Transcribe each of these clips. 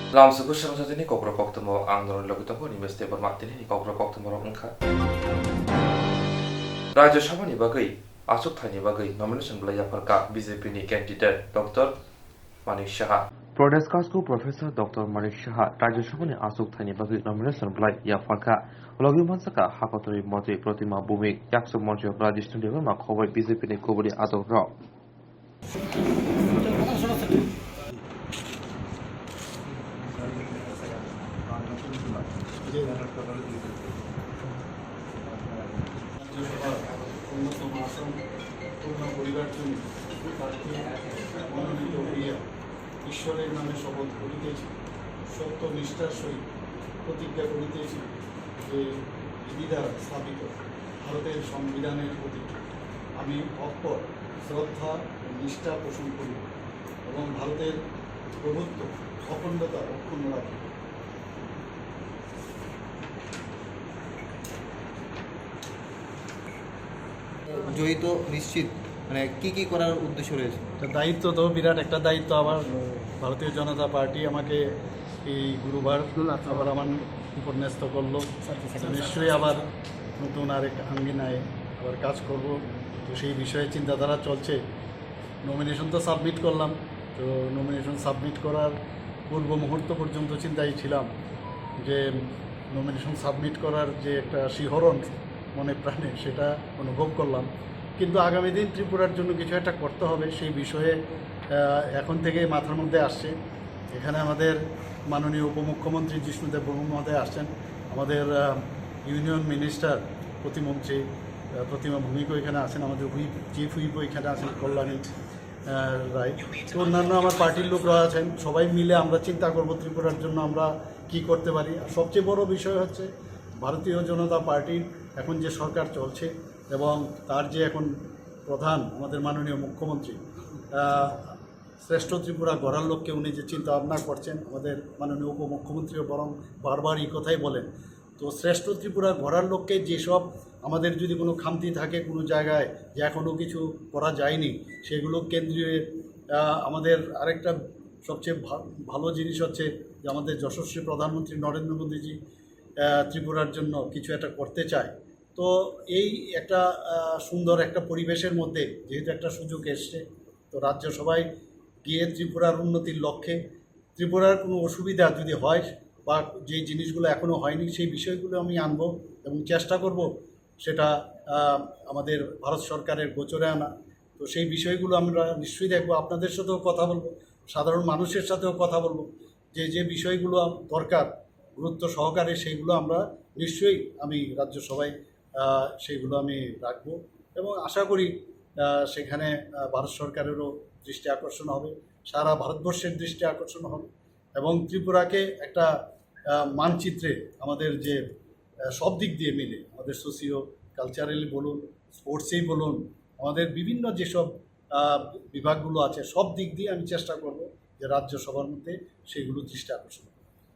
Dalam sebuah Swrangchati ni Kokborok Koktwma আন্দোলন লক্ষিত নিবেস্তে বরমাতিনি Kokborok Koktwma রংখা রাজ্যসভাनि बागै आसुकथायनि बागै नमिनेशन बलायाफारका बीजेपीनि कैंडिडेट डॉक्टर मानिक शाह प्रदेश कास्को प्रोफेसर डॉक्टर मानिक शाह राज्यसभानि आसुकथायनि बागै नमिनेशन बलायाफारका लगी मानसाका हाकतरि मते प्रतिमा भूमिक याक्सो मंच राजेश देवमा खबर बीजेपीनि कोबरी आदर र অন্যতম আসাম পূর্ণ পরিবার জন্য মনোনীত হইয়া ঈশ্বরের নামে শপথ করিতেছি, সত্য নিষ্ঠার সহিত প্রতিজ্ঞা করিতেছি যে বিধি দ্বারা স্থাপিত ভারতের সংবিধানের প্রতি আমি অক্ষর শ্রদ্ধা ও নিষ্ঠা পোষণ করিব এবং ভারতের প্রভুত্ব অখণ্ডতা অক্ষুণ্ণ রাখিব। জড়িত নিশ্চিত মানে কি করার উদ্দেশ্য রয়েছে? দায়িত্ব তো বিরাট একটা দায়িত্ব। আবার ভারতীয় জনতা পার্টি আমাকে এই গুরুবার আবার আমার উপর ন্যস্ত করলো। নিশ্চয়ই আবার নতুন আরেক আঙ্গিনায় আবার কাজ করব। তো সেই বিষয়ে চিন্তাধারা চলছে। নমিনেশন তো সাবমিট করলাম। তো নমিনেশন সাবমিট করার পূর্ব মুহূর্ত পর্যন্ত চিন্তায় ছিলাম যে নমিনেশন সাবমিট করার যে একটা শিহরণ মনে প্রাণে সেটা অনুভব করলাম। কিন্তু আগামী দিন ত্রিপুরার জন্য কিছু একটা করতে হবে, সেই বিষয়ে এখন থেকেই মাথার মধ্যে আসছে। এখানে আমাদের মাননীয় উপমুখ্যমন্ত্রী জিষ্ণুদেব বর্মন মহোদয় আসছেন, আমাদের ইউনিয়ন মিনিস্টার প্রতিমন্ত্রী প্রতিমা ভূমিকও এখানে আছেন, আমাদের চিফ হুইপও এখানে আছেন কল্যাণী রায়, তো অন্যান্য আমার পার্টির লোকরা আছেন। সবাই মিলে আমরা চিন্তা করব ত্রিপুরার জন্য আমরা কি করতে পারি। আর সবচেয়ে বড় বিষয় হচ্ছে ভারতীয় জনতা পার্টির এখন যে সরকার চলছে এবং তার যে এখন প্রধান আমাদের মাননীয় মুখ্যমন্ত্রী, শ্রেষ্ঠ ত্রিপুরা গড়ার লক্ষ্যে উনি যে চিন্তা ভাবনা করছেন, আমাদের মাননীয় উপমুখ্যমন্ত্রীও বরং বারবার এই কথাই বলেন। তো শ্রেষ্ঠ ত্রিপুরা গড়ার লক্ষ্যে যেসব আমাদের যদি কোনো খামতি থাকে কোনো জায়গায় যে এখনও কিছু করা যায়নি, সেগুলো কেন্দ্রীয় আমাদের আরেকটা সবচেয়ে ভালো জিনিস হচ্ছে যে আমাদের যশস্বী প্রধানমন্ত্রী নরেন্দ্র মোদীজি ত্রিপুরার জন্য কিছু একটা করতে চায়। তো এই একটা সুন্দর একটা পরিবেশের মধ্যে যেহেতু একটা সুযোগ এসছে, তো রাজ্যসভায় গিয়ে ত্রিপুরার উন্নতির লক্ষ্যে ত্রিপুরার কোনো অসুবিধা যদি হয় বা যে জিনিসগুলো এখনও হয়নি সেই বিষয়গুলো আমি আনবো এবং চেষ্টা করব সেটা আমাদের ভারত সরকারের গোচরে আনা। তো সেই বিষয়গুলো আমরা নিশ্চয়ই দেখব, আপনাদের সাথেও কথা বলবো, সাধারণ মানুষের সাথেও কথা বলবো, যে বিষয়গুলো দরকার গুরুত্ব সহকারে সেইগুলো আমরা নিশ্চয়ই আমি রাজ্যসভায় সেইগুলো আমি রাখবো এবং আশা করি সেখানে ভারত সরকারেরও দৃষ্টি আকর্ষণ হবে, সারা ভারতবর্ষের দৃষ্টি আকর্ষণ হবে এবং ত্রিপুরাকে একটা মানচিত্রে আমাদের যে সব দিক দিয়ে মিলে আমাদের সোশিও কালচারালি বলুন, স্পোর্টসেই বলুন, আমাদের বিভিন্ন যেসব বিভাগগুলো আছে সব দিক দিয়ে আমি চেষ্টা করব যে রাজ্যসভার মধ্যে সেইগুলো দৃষ্টি আকর্ষণ।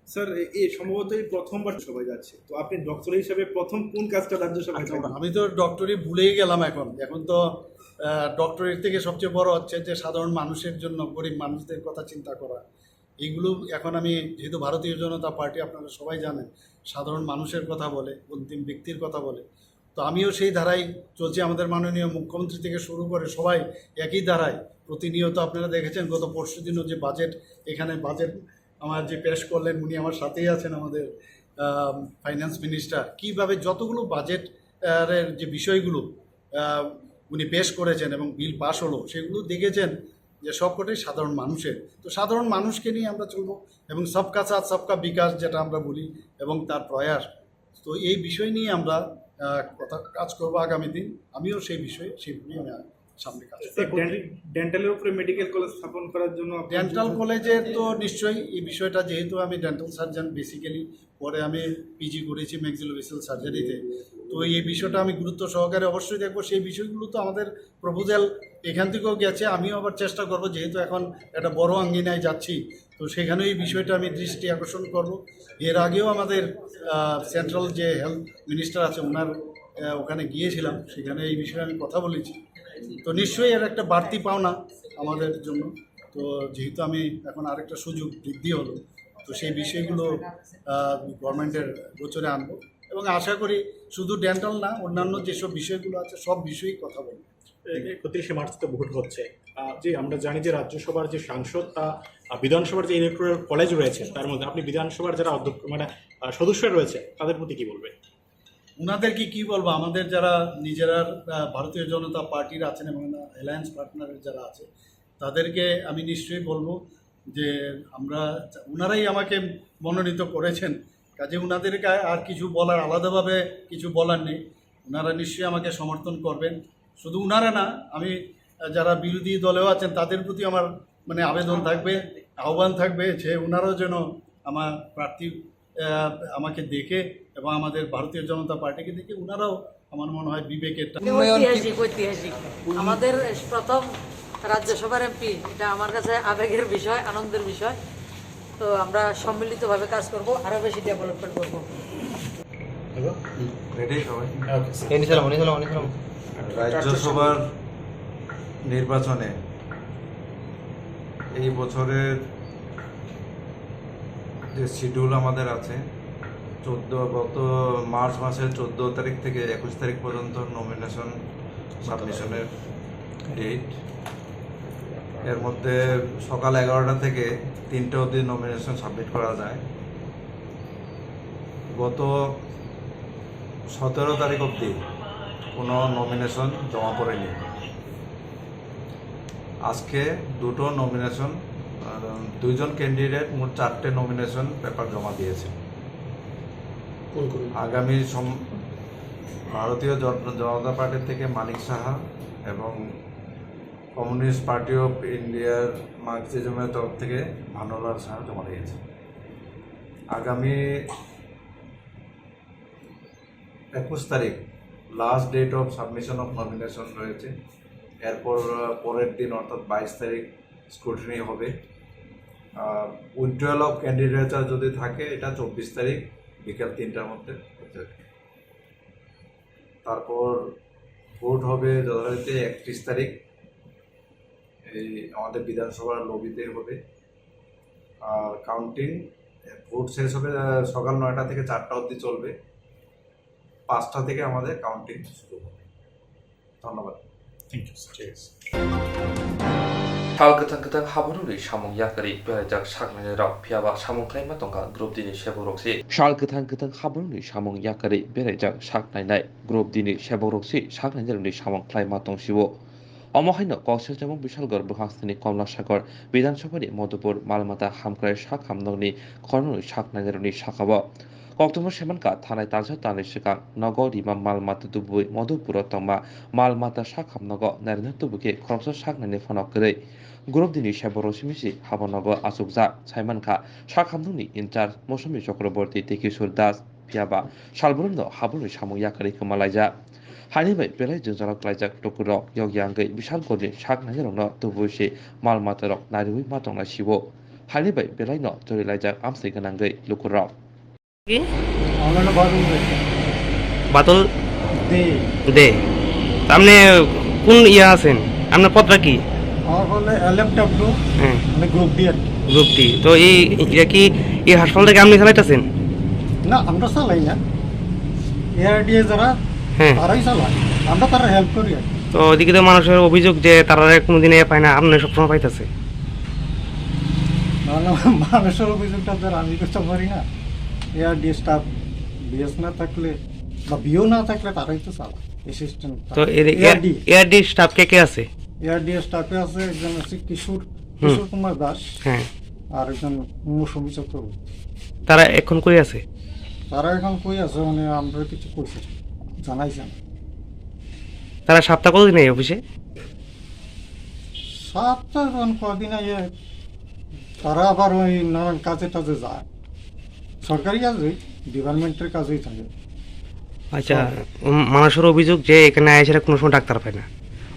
স্যার, এই সম্ভবত এই প্রথমবার সবাই যাচ্ছে, তো আপনি ডক্টর হিসেবে প্রথম কোন কাজটা রাজ্যসভায় করবেন? আমি তো ডক্টরি ভুলেই গেলাম। এখন তো ডক্টরের থেকে সবচেয়ে বড় হচ্ছে যে সাধারণ মানুষের জন্য, গরিব মানুষদের কথা চিন্তা করা। এইগুলো এখন আমি যেহেতু ভারতীয় জনতা পার্টি আপনারা সবাই জানেন সাধারণ মানুষের কথা বলে, অন্তিম ব্যক্তির কথা বলে, তো আমিও সেই ধারায় চলছি। আমাদের মাননীয় মুখ্যমন্ত্রী থেকে শুরু করে সবাই একই ধারায় প্রতিনিয়ত। আপনারা দেখেছেন গত পরশু দিনও যে এখানে বাজেট আমার যে পেশ করলেন, উনি আমার সাথেই আছেন, আমাদের ফাইন্যান্স মিনিস্টার, কীভাবে যতগুলো বাজেটের যে বিষয়গুলো উনি পেশ করেছেন এবং বিল পাশ হলো সেগুলো দেখেছেন যে সবকটাই সাধারণ মানুষের। তো সাধারণ মানুষকে নিয়ে আমরা চলবো এবং সবকা সাথ সবকা বিকাশ যেটা আমরা বলি এবং তার প্রয়াস, তো এই বিষয় নিয়ে আমরা কাজ করবো আগামী দিন। আমিও সেই বিষয়ে সেইভাবেই আমি সামনে কাজ করব। ডেন্টালের উপরে মেডিকেল কলেজ স্থাপন করার জন্য ডেন্টাল কলেজে তো নিশ্চয়ই এই বিষয়টা, যেহেতু আমি ডেন্টাল সার্জন বেসিক্যালি, পরে আমি পিজি করেছি ম্যাক্সিলোফেসিয়াল সার্জারিতে, তো এই বিষয়টা আমি গুরুত্ব সহকারে অবশ্যই দেখবো। সেই বিষয়গুলো তো আমাদের প্রপোজাল এখান থেকেও গেছে, আমিও আবার চেষ্টা করব, যেহেতু এখন একটা বড় আঙ্গিনায় যাচ্ছি, তো সেখানেও এই বিষয়টা আমি দৃষ্টি আকর্ষণ করব। এর আগেও আমাদের সেন্ট্রাল যে হেলথ মিনিস্টার আছে ওনার ওখানে গিয়েছিলাম, সেখানে এই বিষয়ে আমি কথা বলেছি। তো নিশ্চয়ই এর একটা বাড়তি পাওনা আমাদের জন্য। তো যেহেতু আমি এখন আরেকটা সুযোগ বৃদ্ধি হলো, তো সেই বিষয়গুলো গভর্নমেন্টের গোচরে আনবো এবং আশা করি শুধু ডেন্টাল না, অন্যান্য যেসব বিষয়গুলো আছে সব বিষয়েই কথা বলবো। 31শে মার্চ তো ভোট হচ্ছে, যে আমরা জানি যে রাজ্যসভার যে সাংসদ তা বিধানসভার যে ইলেকটোরাল কলেজ রয়েছে তার মধ্যে আপনি বিধানসভার যারা অধ্যক্ষ মানে সদস্য রয়েছে তাদের প্রতি কি বলবেন? ওনাদেরকে কি বলবো, আমাদের যারা নিজেরা ভারতীয় জনতা পার্টির আছেন এবং অ্যালায়েন্স পার্টনারের যারা আছে তাদেরকে আমি নিশ্চয়ই বলবো যে ওনারাই আমাকে মনোনীত করেছেন, কাজে ওনাদেরকে আর কিছু বলার, আলাদাভাবে কিছু বলার নেই। ওনারা নিশ্চয়ই আমাকে সমর্থন করবেন। শুধু ওনারা না, আমি যারা বিরোধী দলেও আছেন তাদের প্রতি আমার আবেদন থাকবে, আহ্বান থাকবে যে ওনারাও যেন আমার প্রার্থী আমাকে দেখে এবং আমাদের ভারতীয় জনতা পার্টিকে দেখে ওনারাও আমার মনে হয় বিবেকের ঐতিহাসিক আমাদের প্রথম রাজ্যসভার এমপি, এটা আমার কাছে আবেগের বিষয়, আনন্দের বিষয়। তো আমরা সম্মিলিতভাবে কাজ করব, আরো বেশি ডেভেলপমেন্ট করব। রাজ্যসভার নির্বাচনে এই বছরের যে শিডিউল আমাদের আছে, গত মার্চ মাসের 14 তারিখ থেকে 21 তারিখ পর্যন্ত নমিনেশন সাবমিশনের ডেট। এর মধ্যে সকাল 11টা থেকে 3টে অবধি নমিনেশন সাবমিট করা যায়। গত 17 তারিখ অবধি কোনো নমিনেশন জমা পড়েনি। আজকে 2টো নমিনেশন, 2জন ক্যান্ডিডেট মোট 4টে নমিনেশন পেপার জমা দিয়েছে। আগামী ভারতীয় জনতা পার্টি থেকে মানিক সাহা এবং কমিউনিস্ট পার্টি অফ ইন্ডিয়ার মার্কসিজমের তরফ থেকে ভানুলাল সাহা জমা দিয়েছে। আগামী 21 তারিখ last date of submission of nomination রয়েছে। এরপর পরের দিন অর্থাৎ 22 তারিখ স্ক্রুটিনি হবে। উইথড্রয়াল অফ ক্যান্ডিডেচার যদি থাকে এটা 24 তারিখ বিকেল 3টার মধ্যে হতে হবে। তারপর ভোট হবে যথারীতি 31 তারিখ এই আমাদের বিধানসভার লবিতে হবে। আর কাউন্টিং, ভোট শেষ হবে সকাল 9টা থেকে 4টা অবধি চলবে। 5টা থেকে আমাদের কাউন্টিং শুরু হবে। ধন্যবাদ। Halkatan habaruri samung yakari berajak saknani rok piaba samung klaima tongka grup dini seboroksi. Halkatan habaruri samung yakari berajak saknani grup dini seboroksi saknani roni samung klaima tongsiwo. অমহাইন Cox's এবং বিশালগড় বৃহস্পতি কমলা সাগর বিধানসভার মধুপুর মালমাতা হামক্রায় শাক হামনগনি খরনুই শাক নাজারনি শাখাব কক্তব্য সেমানকা থানায় তাজা তানি সিকাং নগর ইমাম মালমাতা দুবুই মধুপুর তংমা মালমাতা শাক হামনগ নারিনা তুবুকে খরচ শাক নানি ফনক করে গ্রুপ দিনি সেবর সিমিসি হাবনগ আসুকজা সাইমানকা শাক হামনগনি ইনচার্জ মৌসুমী চক্রবর্তী তেকিশোর দাস পিয়াবা সালবরুন্দ হাবুনি সামু ইয়াকারি কমালাইজা হানিবাই বেলায় জনজালক লাইজাক টুকুরক ইয়গিয়াঙ্গৈ বিশাল গড়ি শাক নাজারনো তুবুইসি মালমাতারক নারিউই মাতংনা শিবো হানিবাই বেলায় ন জরি লাইজাক আমসি গনাঙ্গৈ লুকুরক কি বাদল দে আপনি কোন ইয়া আছেন, আপনার পদটা কি? আমার বলে ল্যাপটপটু গ্রুপ ডি আর গ্রুপ ডি। তো এটা কি এই হাসপাতাল থেকে আপনি চালাইতেছেন? না, আমরা চালাই না, এআরডিএ যারা তারাই চালায়, আমরা তারা হেল্প করি। তো ওদিকে তো মানুষের অভিযোগ যে তারা কোনোদিন পায় না, আপনি সবসময় পাইতেছে। মানুষের অভিযোগটা ধর আমি করতে পারি না, এআরডিএ স্টাফ বিএস না থাকলে বা বিও না থাকলে তারাই তো চালায় অ্যাসিস্ট্যান্ট। তো এআরডি স্টাফ কে কে আছে? এআরডিএ স্টাফে আছে একজন আছে কিশোর কুমার দাস, হ্যাঁ, আর একজন মৌসুমী চক্রবর্তী। তারা এখন কই আছে? তারা এখন কই আছে আমরা কিছু কইছি জানাইছেন। তারা সপ্তাহ কতদিন এই অফিসে? সপ্তাহ কদিন আগে তারা আবার ওই নানান কাজে টাজে যায়, সরকারি কাজে ডিপার্টমেন্টের কাজেই থাকে। আচ্ছা, মানুষের অভিযোগ যে এখানে এসে কোনো সময় ডাক্তার পায় না,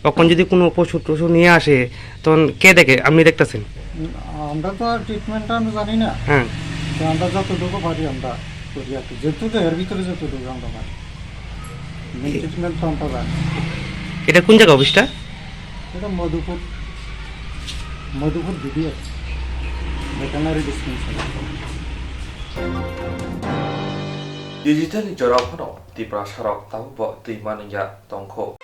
তখন যদি কোনো পশু টশু নিয়ে আসে তখন কে দেখে? আপনি দেখতেছেন? আমরা তো আর ট্রিটমেন্টটা আমি জানি না, হ্যাঁ, আমরা যতটুকু পারি আমরা করি আর কি, যেটুকু এর ভিতরে যতটুকু আমরা পারি ট্রিটমেন্ট তো আমরা জানি। এটা কোন জায়গা অফিসটা? এটা মধুপুর দিদি আছে, veterinary dispensary. Digital ni jorok pano tipra sarok tabu tuimannya tongko.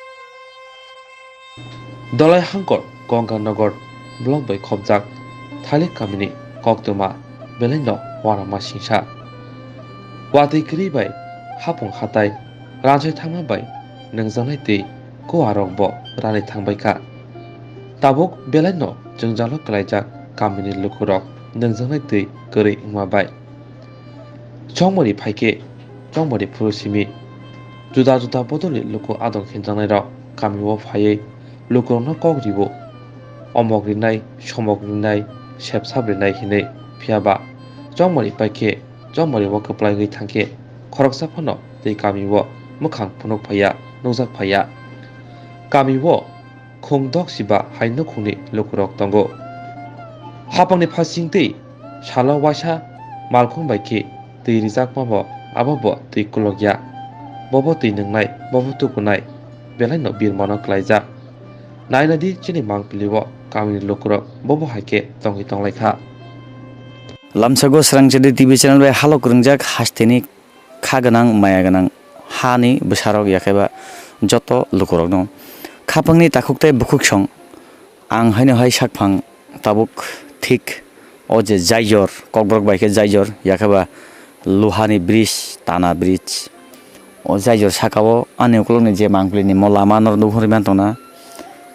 Dolai Hangkor Gonganagar Blok by Khobjak Thalik Kamini Koktwma Belendo Warama Singsa Wati Kri by Hapong Hatai Ranjai Thangma by Nangjanai Tei Ko Arok Bo Rani Thangbai Ka Tabuk Belendo Jongjalo Klaijak Kamini Lukurok Nangjanai Tei Kori Ingma by Chongmori Phaike Chongmori Purusimi Juda Juda Bodoli Luku Adong Hinjanai Rok Kamiwo Phaye Lukurno Kogribo Omogrinai Somogrinai Sepsabrinai Hinai Phiaba Chongmori Paike Chongmori Wo Kaplai Thangke Khoroksa Phano Tei Kamiwo Mukhang Phunok Phaya Nojak Phaya Kamiwo Khungdok Siba Haino Khuni Lukurok Tongo Hapangni Phasing Tei Shala Wasa Malkhung Baike Tei Rijak Mabo Ababo Tei Kulogya Bobo Tei Nangnai Bobo Tukunai Belai no Birmano Klaija Nainadi chini mangpiliwo kamini lukurok bobo haike tongi tonglaikha Lamsago Swrangchati TV channel bai halok ringjak hasteni khaganang mayaganang hani bwsarok yakeba joto lukurok no khapangni takhuktai bukhuk song ang haino hai sakphang tabuk thik o je jaijor kokborok baike jaijor yakeba luhani bridge tana bridge o jaijor sakao ani ukuloni je mangpilini molama nor nuhuriman tona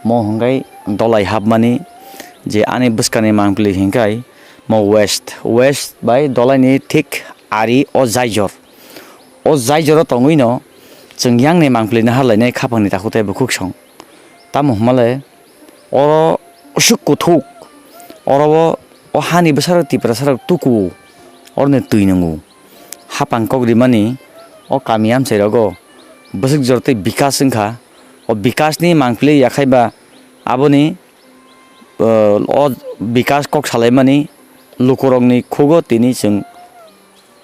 mo hongkai dolai habmani je ani buskani mangpili hingkai mo west by dolai ni thik ari o jaijor tongui no chungyang ni mangpili na halainai khapangni takhute bukhuk song tam hmale oro usuk kuthuk oro o hani besar tipra sarak tuku orne tuinangu hapang kogrimani o kamiam serogo busuk jorte bikas singkha o bikas ni mangpili yakhaiba aboni o bikas kok salaimani lukurokni khugo tini chung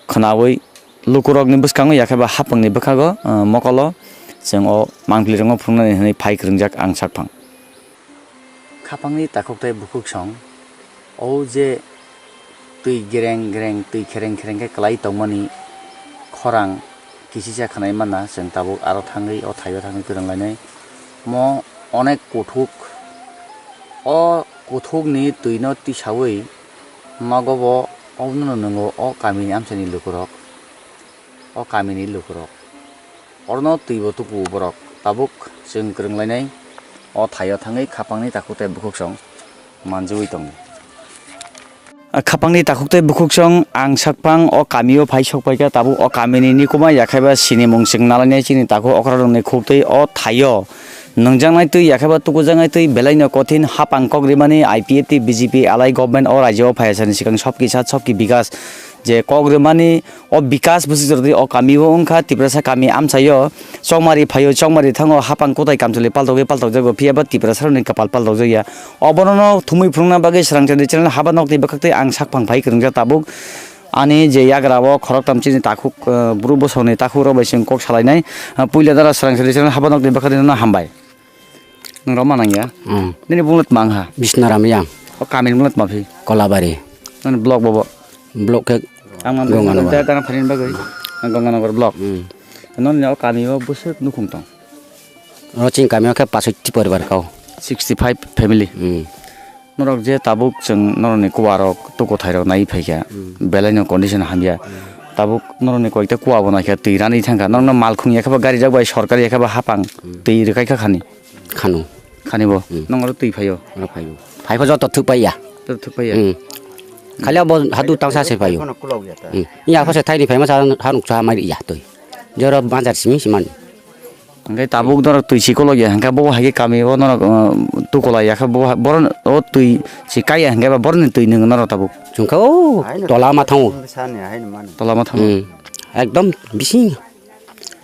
khnawi lukurokni buskango yakhaiba hapangni bukhago mokolo chung o mangpili rongo phungnani hni phai kringjak ang sakphang khapangni takhoktai bukhuk song o je tui gereng tui khereng ke klai tongmani khorang kisija khanai mana chung tabuk aro thangai o thayo thangai kuranglainai mo onek kuthuk ni tuino tisawi magobo obno nango o kamini amsani lukurok orno tuibo tuku borok tabuk chung kuranglainai o thayo thangai khapangni takhuktai bukhuk song manjui tong khapangni takhuktai bukhuk song ang sakpang o kamio phai sokpaika tabu o kamini ni kuma yakhaiba sini mungsing nalani chini takhu okrarongni khuktai o thayo nangjangnai tui yakhaiba tukujangai tui belaino kothin hapang kogrimani IPAT BJP alai government o rajyo phayasani sikang sobki bikas je kogrimani o bikas busijordi o kamio ongkha tiprasa kami amsayo chongmari phayo chongmari thango hapang kotai kamchuli paltogjago phiaba tiprasa roni kapal paltogja obonono thumui phurungna bagi Swrangchati channel habanokni bakaktai ang sakphang phai kringjak tabuk ani je yagrao khorok tamchini takhuk buru bosoni takhuro baising kok salainai puila dara Swrangchati channel habanokni bakaktai na hambai nang roma nangya nini bulat mangha Bisnaram yang o kamin bulat mafi Kolabari nan blog bobo blok ke ang Gonganagar. ta tana phanin bagai Gonganagar blog non ne o kami o busuk nukhung tong rocing kami ke 65 paribar kau 65 family norok je tabuk chung noroni kuwarok tuko thairok nai phaikya belaino condition hamya tabuk noroni koikta kuwa bona kya tuirani thangka norno malkhung yakhaba gari jagbai sarkari yakhaba hapang tui rekai kha khanu khanibo nongro tui phayo phaifa jot thupai ya thupaya khali abo hadu tangsa se phayo ya phase thairi phaima sa hanuk cha mai ya toi joro bazar simi siman ngai tabuk dor tui sikolo ya hangka bo hage kami bo nor tukola yakha bo boron o tui sikai hangka ba boron tui nang nor tabuk jungka o tola ma thang ekdom bising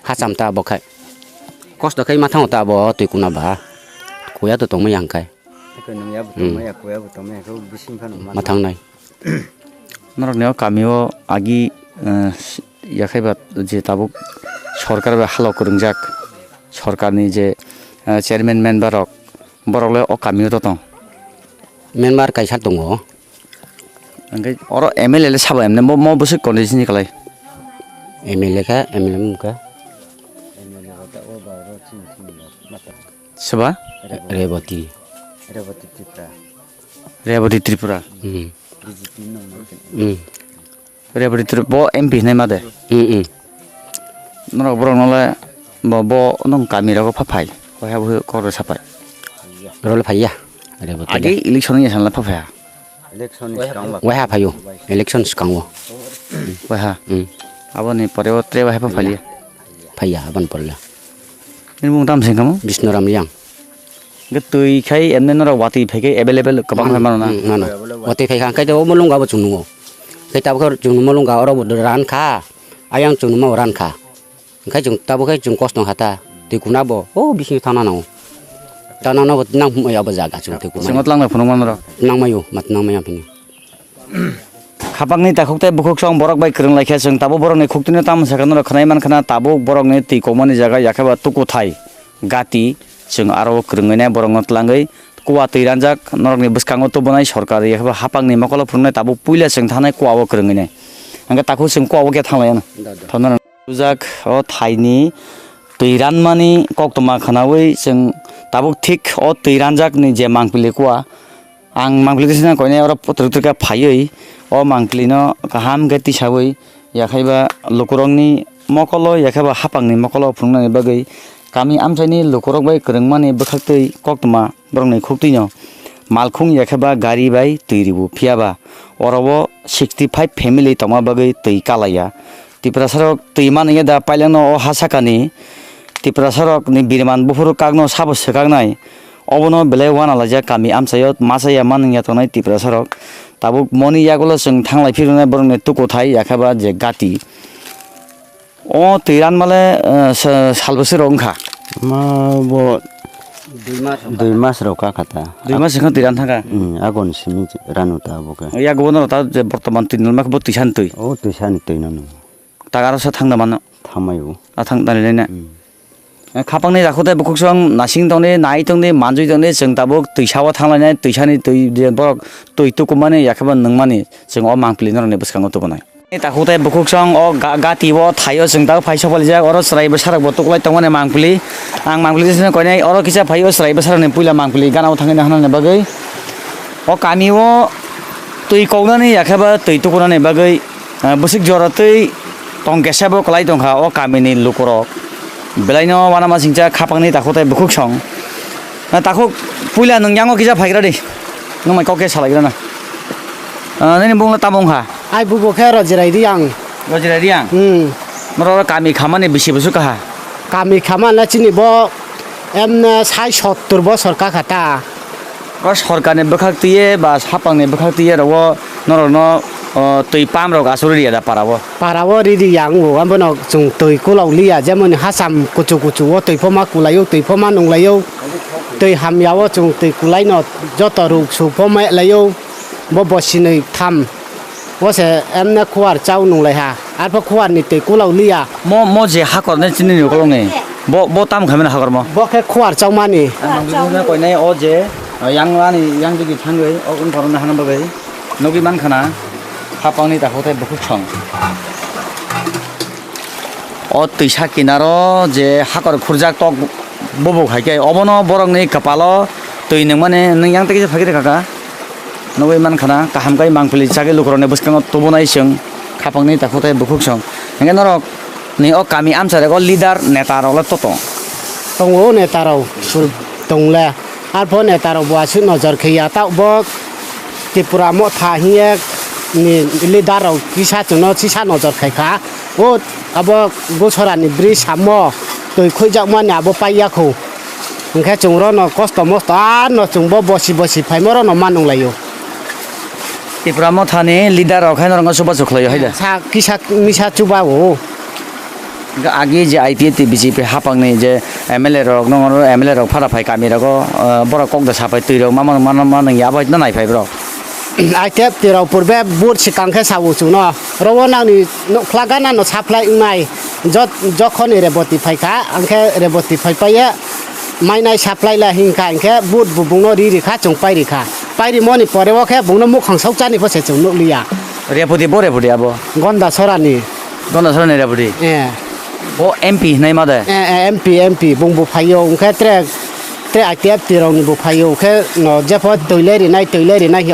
hacham ta bokai kosto kai ma thang ta bo tui kuna ba kuya to tong ma yang kai ma thang nai nor ne kami o agi yakhai ba je tabuk সরকার হালো করুংজাক সরকারনি যে chairman মেম্বারক বরলে ও কামিও তো member kaisa dong Angkai orang MLA le siapa MLA mau besok kondisi ni kalau MLA ka MLA muka siapa? Reboti Reboti Tripura. hmm Reboti Tripura MP ni mana? hmm Nora borong nolai bo nong kami rago papai. Kau have kau rasa papai. role phaya Reboti Agi election ni sangat papai. wah ha phayo election skangwo Wah, apa ni pada waktu wah papai dia. phaya ban porla Ini mung tam sing kamu? Bisnoram liang Getui kai emne nora wati phege available kabang hai mana? mana wate phai khang kai to molong ga ba chungnu kai ta ba chung molong ga oro ran kha ayang chung ma ran kha kai chung ta ba kai chung kos no hata te kuna bo o bisi thana na tana na nang ma ya ba jaga chung te kuna Sengot lang na phunung mana? nang mayo mat nang maya phini Kapang ni takuk tay bukuk song borok bai kereng laikha seng tabo borok ni khukti ni tam sakan ro khanai man khana tabo borok ni ti komani jaga yakaba tuku thai gati seng aro kereng ni borok ngot langai kuwa tiranjak norok ni beskango to bonai sarkar yakaba hapang ni makolo phunai tabo puila seng thanai kuwa wo kereng ni angka takuk seng kuwa wo ke thanglai na thona jak o thai ni tiran mani koktoma khanawi seng tabo thik o tiranjak ni je mangpili kuwa ang mangpili sina koine ora potrika phaioi o mangklino kaham gati sabai yakhaiba lokorongni mokolo yakhaiba hapangni mokolo phungnani bagai kami amsaini lokorok bai kerengmani bokhaktei koktma borongni khuktiino malkhung yakhaiba gari bai tuiribu phiaba orobo 65 family toma bagai tui kalaya tiprasarok tuimani da pailano o hasakani tiprasarok ni birman bufuru kagno sabo sekagnai obono belai wana laja kami amsayot masaya maningya tonai tiprasarok tabuk moni yagulo seng thanglai phirune borone tuko thai yakhaba je gati o tiran male salbose rongkha ma bo 2 mas roka kata 2 mas sing tiran thanga agon simi ranuta boka ya gobono ta je bortoman tinul mak bo tisan tui o tuisan tuinanu tagaro sa thangda man thamayo athang dalene Kapangni rakhute bukuksong nasing tongni nai tongni manjui tongni seng tabuk tuisawa thanglai tuisani tui je borok tui tukumani yakhaba nangmani seng o mangpili norni beskango tubonai takhute bukuksong o gati bo thayo seng ta phaisa palijak oro srai besarak bo tuklai tongmani mangpili ang mangpili sene koine oro kisa phayo srai besarani puila mangpili ganao thangani hanane bagai o kami o tui kognani yakhaba tui tukunani bagai busik joratui tongkesabo klai tongkha o kamini lukorok Belaino wana masingja kapangni takutai bukuk song. Na takuk puila nungyango kisa phagira di. Nungmai koke salaigira na. Nini bungla tabung ha. Ai buku kero jirai diang. Rojirai diang. Merora kami kamane bisi besuk ha. Kami kamana chini bo emna sai 70 bosor ka kata. Ro sorkarni bekhak tiye ba hapangni bekhak tiye ro norono tui pam ro asuri ada parabo. Parabo ridi yang wo ambono chung tui kulau lia jamon hasam kucu kucu wo tui poma kulayo tui poma nunglayo. Tui ham yawo chung tui kulai no joto ru su poma layo. Bo bosinoi tham. Wo se emna kuar chau nunglai ha. Alpa kuar ni tui kulau lia. Mo je hakor ne chini ni kolonge. Bo tam khamena hakor mo. Bo ke kuar chau mani. Mangbiluna koine o je yang lani yang digi thangai o un korona hanan bagai. Nogi man khana hapangni takotai bukuk song o tuisa kinaro je hakor khurjak tok bobo khaike obono borokni kapalo tui ningmane ning yang teki phagire kaka nogoi man khana kaham kai mangpili chage lukrone buskango tobonai sing hapangni takotai bukuk song nge norok ni o kami amsare go leader neta role toto Tongo netaro tongle alpho netaro buasu nozar khiya ta bo Tripura mo thahiye ni lidaro kisa chuno chisa nozor khaika o abo gochorani bridge samo tui khoijak mani abo paiya kho ngkha chungro no kosto mosto no chungbo bosi bosi phaimoro no manung layo Tripura mo thani leader okhaino ranga suba chukhlayo haida sa kisa misa chuba o agi je IPT BJP hapangni je MLA rok nongoro MLA rok phara phai kami rok bora kokda sapai tui rok mama yabai na nai phai bro ai tep tirau purbe bur sikangkhe sawu chuno rowana ni no khlagana no supply ngai jokhon reboti phaika angkhe reboti phai paya mainai supply la hingka angkhe bur bubungno ri rikha chungpai rikha পাইরি মনি পরে ওকে বুনো মুখ হাংসাও চানি ফসে চুন লিয়া রেপুটি বো রেপুটি আবো গন্ডা সরানি গন্ডা সরানি রেপুটি ও MP নাই মাদে এমপি বুংবু ফাইও ওকে tre aktiap tirong ni bu phayo khe no jepo toileri nai hi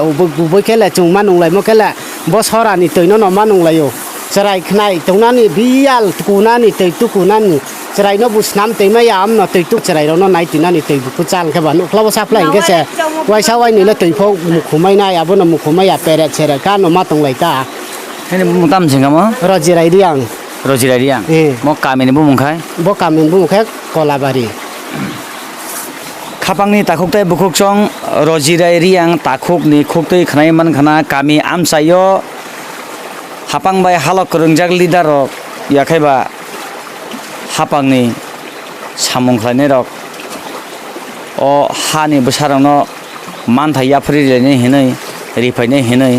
bu khela chung manung lai mo khela bo sora ni toino no manung layo serai khnai tonani bial kunani tei tu kunani serai no bu snam tei ma yam no tei tu serai no nai tinani tei bu chal khe ban ukla supply ke se wai sa wai ni le tei pho mu khumai na ya bo no mu khumai ya pere sera ka no ma tong lai ta ini mu tam singa mo rojirai riang mo kamin bu mungkhai bo kamin bu mungkhai kolabari khapangni takhuktai bukhukchong rojirai riang takhukni khuktui khnai man khana kami amsayo hapang bai halok rungjak leader rok yakhaiba hapangni samung khlainai rok o hani bwsarangno manthai yapri lenai hinai rifainai hinai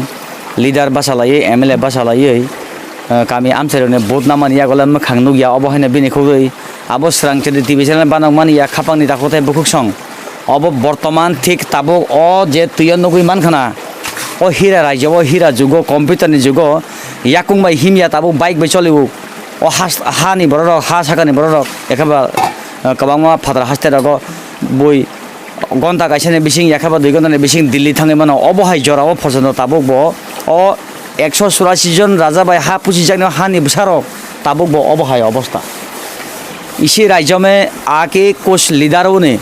leader basalai MLA basalai kami amsairone bodnaman yagolam khangnu ya obohane bini khugui abo Swrangchati TV channel banokman ya khapangni takhuktai bukhukchong अब बर्तमान ठीक ताबो ओ जे तुयन नगुइ मानखाना ओ हीरा राज्य ओ हीरा जुगो computer नि जुगो याकुं bye हिमिया Tabo bike bye चलिउ ओ हा नि बरर हा साकानि बरर एखाबा कबांमा father हास्ते रगो बय घंटा गायसानि बिसिं याखाबा 2 घंटानि बिसिं दिल्ली थाङै मानो अबहाय जराव फसनो ताबो बो ओ 184 जन राजा बाय हा पुसि जानो हानि बसारो ताबो बो अबहाय अवस्था इसी राज्य में आके कुछ लीडरों ने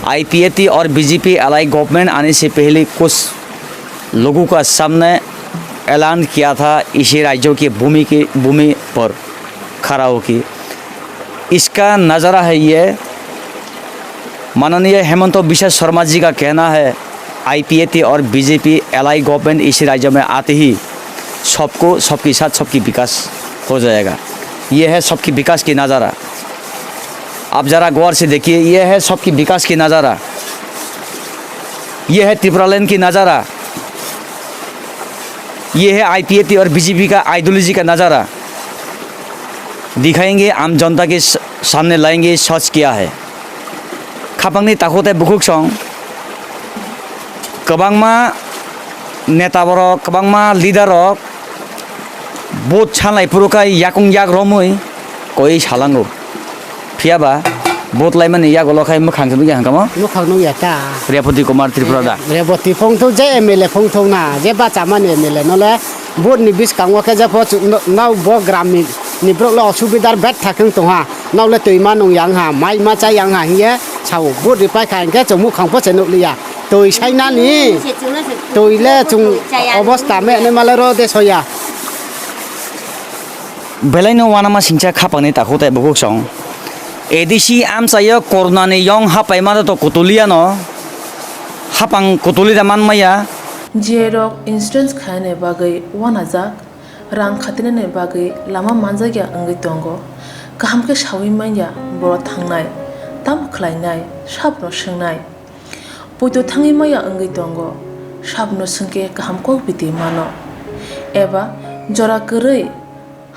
IPAT और BJP अलाई गवर्नमेंट आने से पहले कुछ लोगों का सामने ऐलान किया था इसी राज्यों की भूमि पर खड़ा होकर इसका नज़ारा है ये माननीय हेमंत बिश्व शर्मा जी का कहना है IPAT और BJP अलाई गवर्नमेंट इसी राज्य में आते ही सबके साथ सबकी विकास हो जाएगा। ये है सबकी विकास की नज़ारा। आप जरा गौर से देखिए, यह है सबकी विकास की नज़ारा, यह है त्रिपुरा लैंड की नज़ारा, यह है IPAT और BJP का आइडियोलॉजी का नज़ारा। दिखाएंगे आम जनता के सामने लाएंगे सच क्या है। खापांगनि ताखुते बुखुकसं गोबांमा नेताबरक गोबांमा लिडारक भोट सानलायफोरखाय याकुं याक रमै कय सालांगौ फियाबा भोट लाइमानि या गलखाय मोखांखौ या हांगामा मोखांनो याता रेवती कुमार त्रिपुरा दा रेवती फंथौ जे MLA फंथौ ना जे बाचा माने MLA नले भोट नि बिस कांगवा जे फो नाव बो ग्रामनि नि ब्रल असुबिदार बेट थाखं तोहा नावले तैमा नं yang ha mai ma cha yang ha हिए साव भोट रिपाय खानके जों मोखां फसे नलिया तै साइनानि तैले जों अवस्था मेने माले रो देसया बेलायनो वानामा सिंचा खापांनि ताखुते बुखुकसं ADC amsayo kornani yong hapai mana to kutuliano hapang kutulida manmaya jerok insurance khane bagai wanajak rang khatine bagai lama manjagya angai tongo kaham ke sawi manya boro thangnai tam khlainai sabno sungnai poito thangi maya angai tongo sabno sungke kaham ko biti mano eba jora korei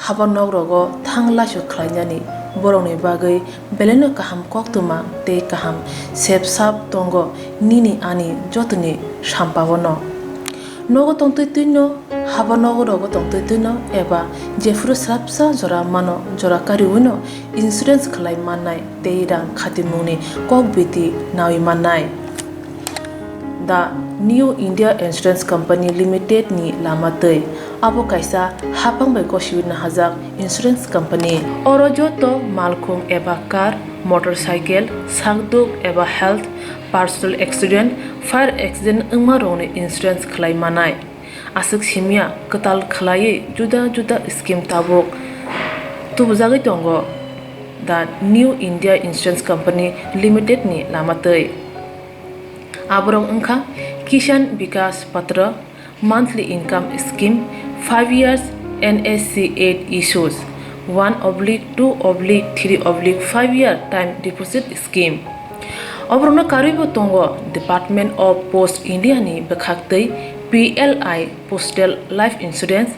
habanok rogo thangla su khlainani borongni bagai beleno kaham koktwma te kaham sepsap tongo nini ani jotoni sampabono nogo tongtoi tuino habanogo rogo tongtoi tuino eba jefru srapsa jora mano jora kariwino insurance khlai mannai te rang khatimuni kokbiti nawi mannai The New India Insurance Company Limited ni lamatei abo kaisa hapang bai kosibina hajak insurance company oro joto malkhung eba car motorcycle sakduk eba health personal accident fire accident ungma rongni insurance khlai manai asuk simia katal khlai juda scheme tabok tubujagi tongo The New India Insurance Company Limited ni lamatei aborong ungkha Kisan Vikas Patra monthly income scheme 5 years NSC 8 issues 1/2/3/5 year time deposit scheme obrona karibo tongo Department of Post India ni bekhaktei PLI Postal Life Insurance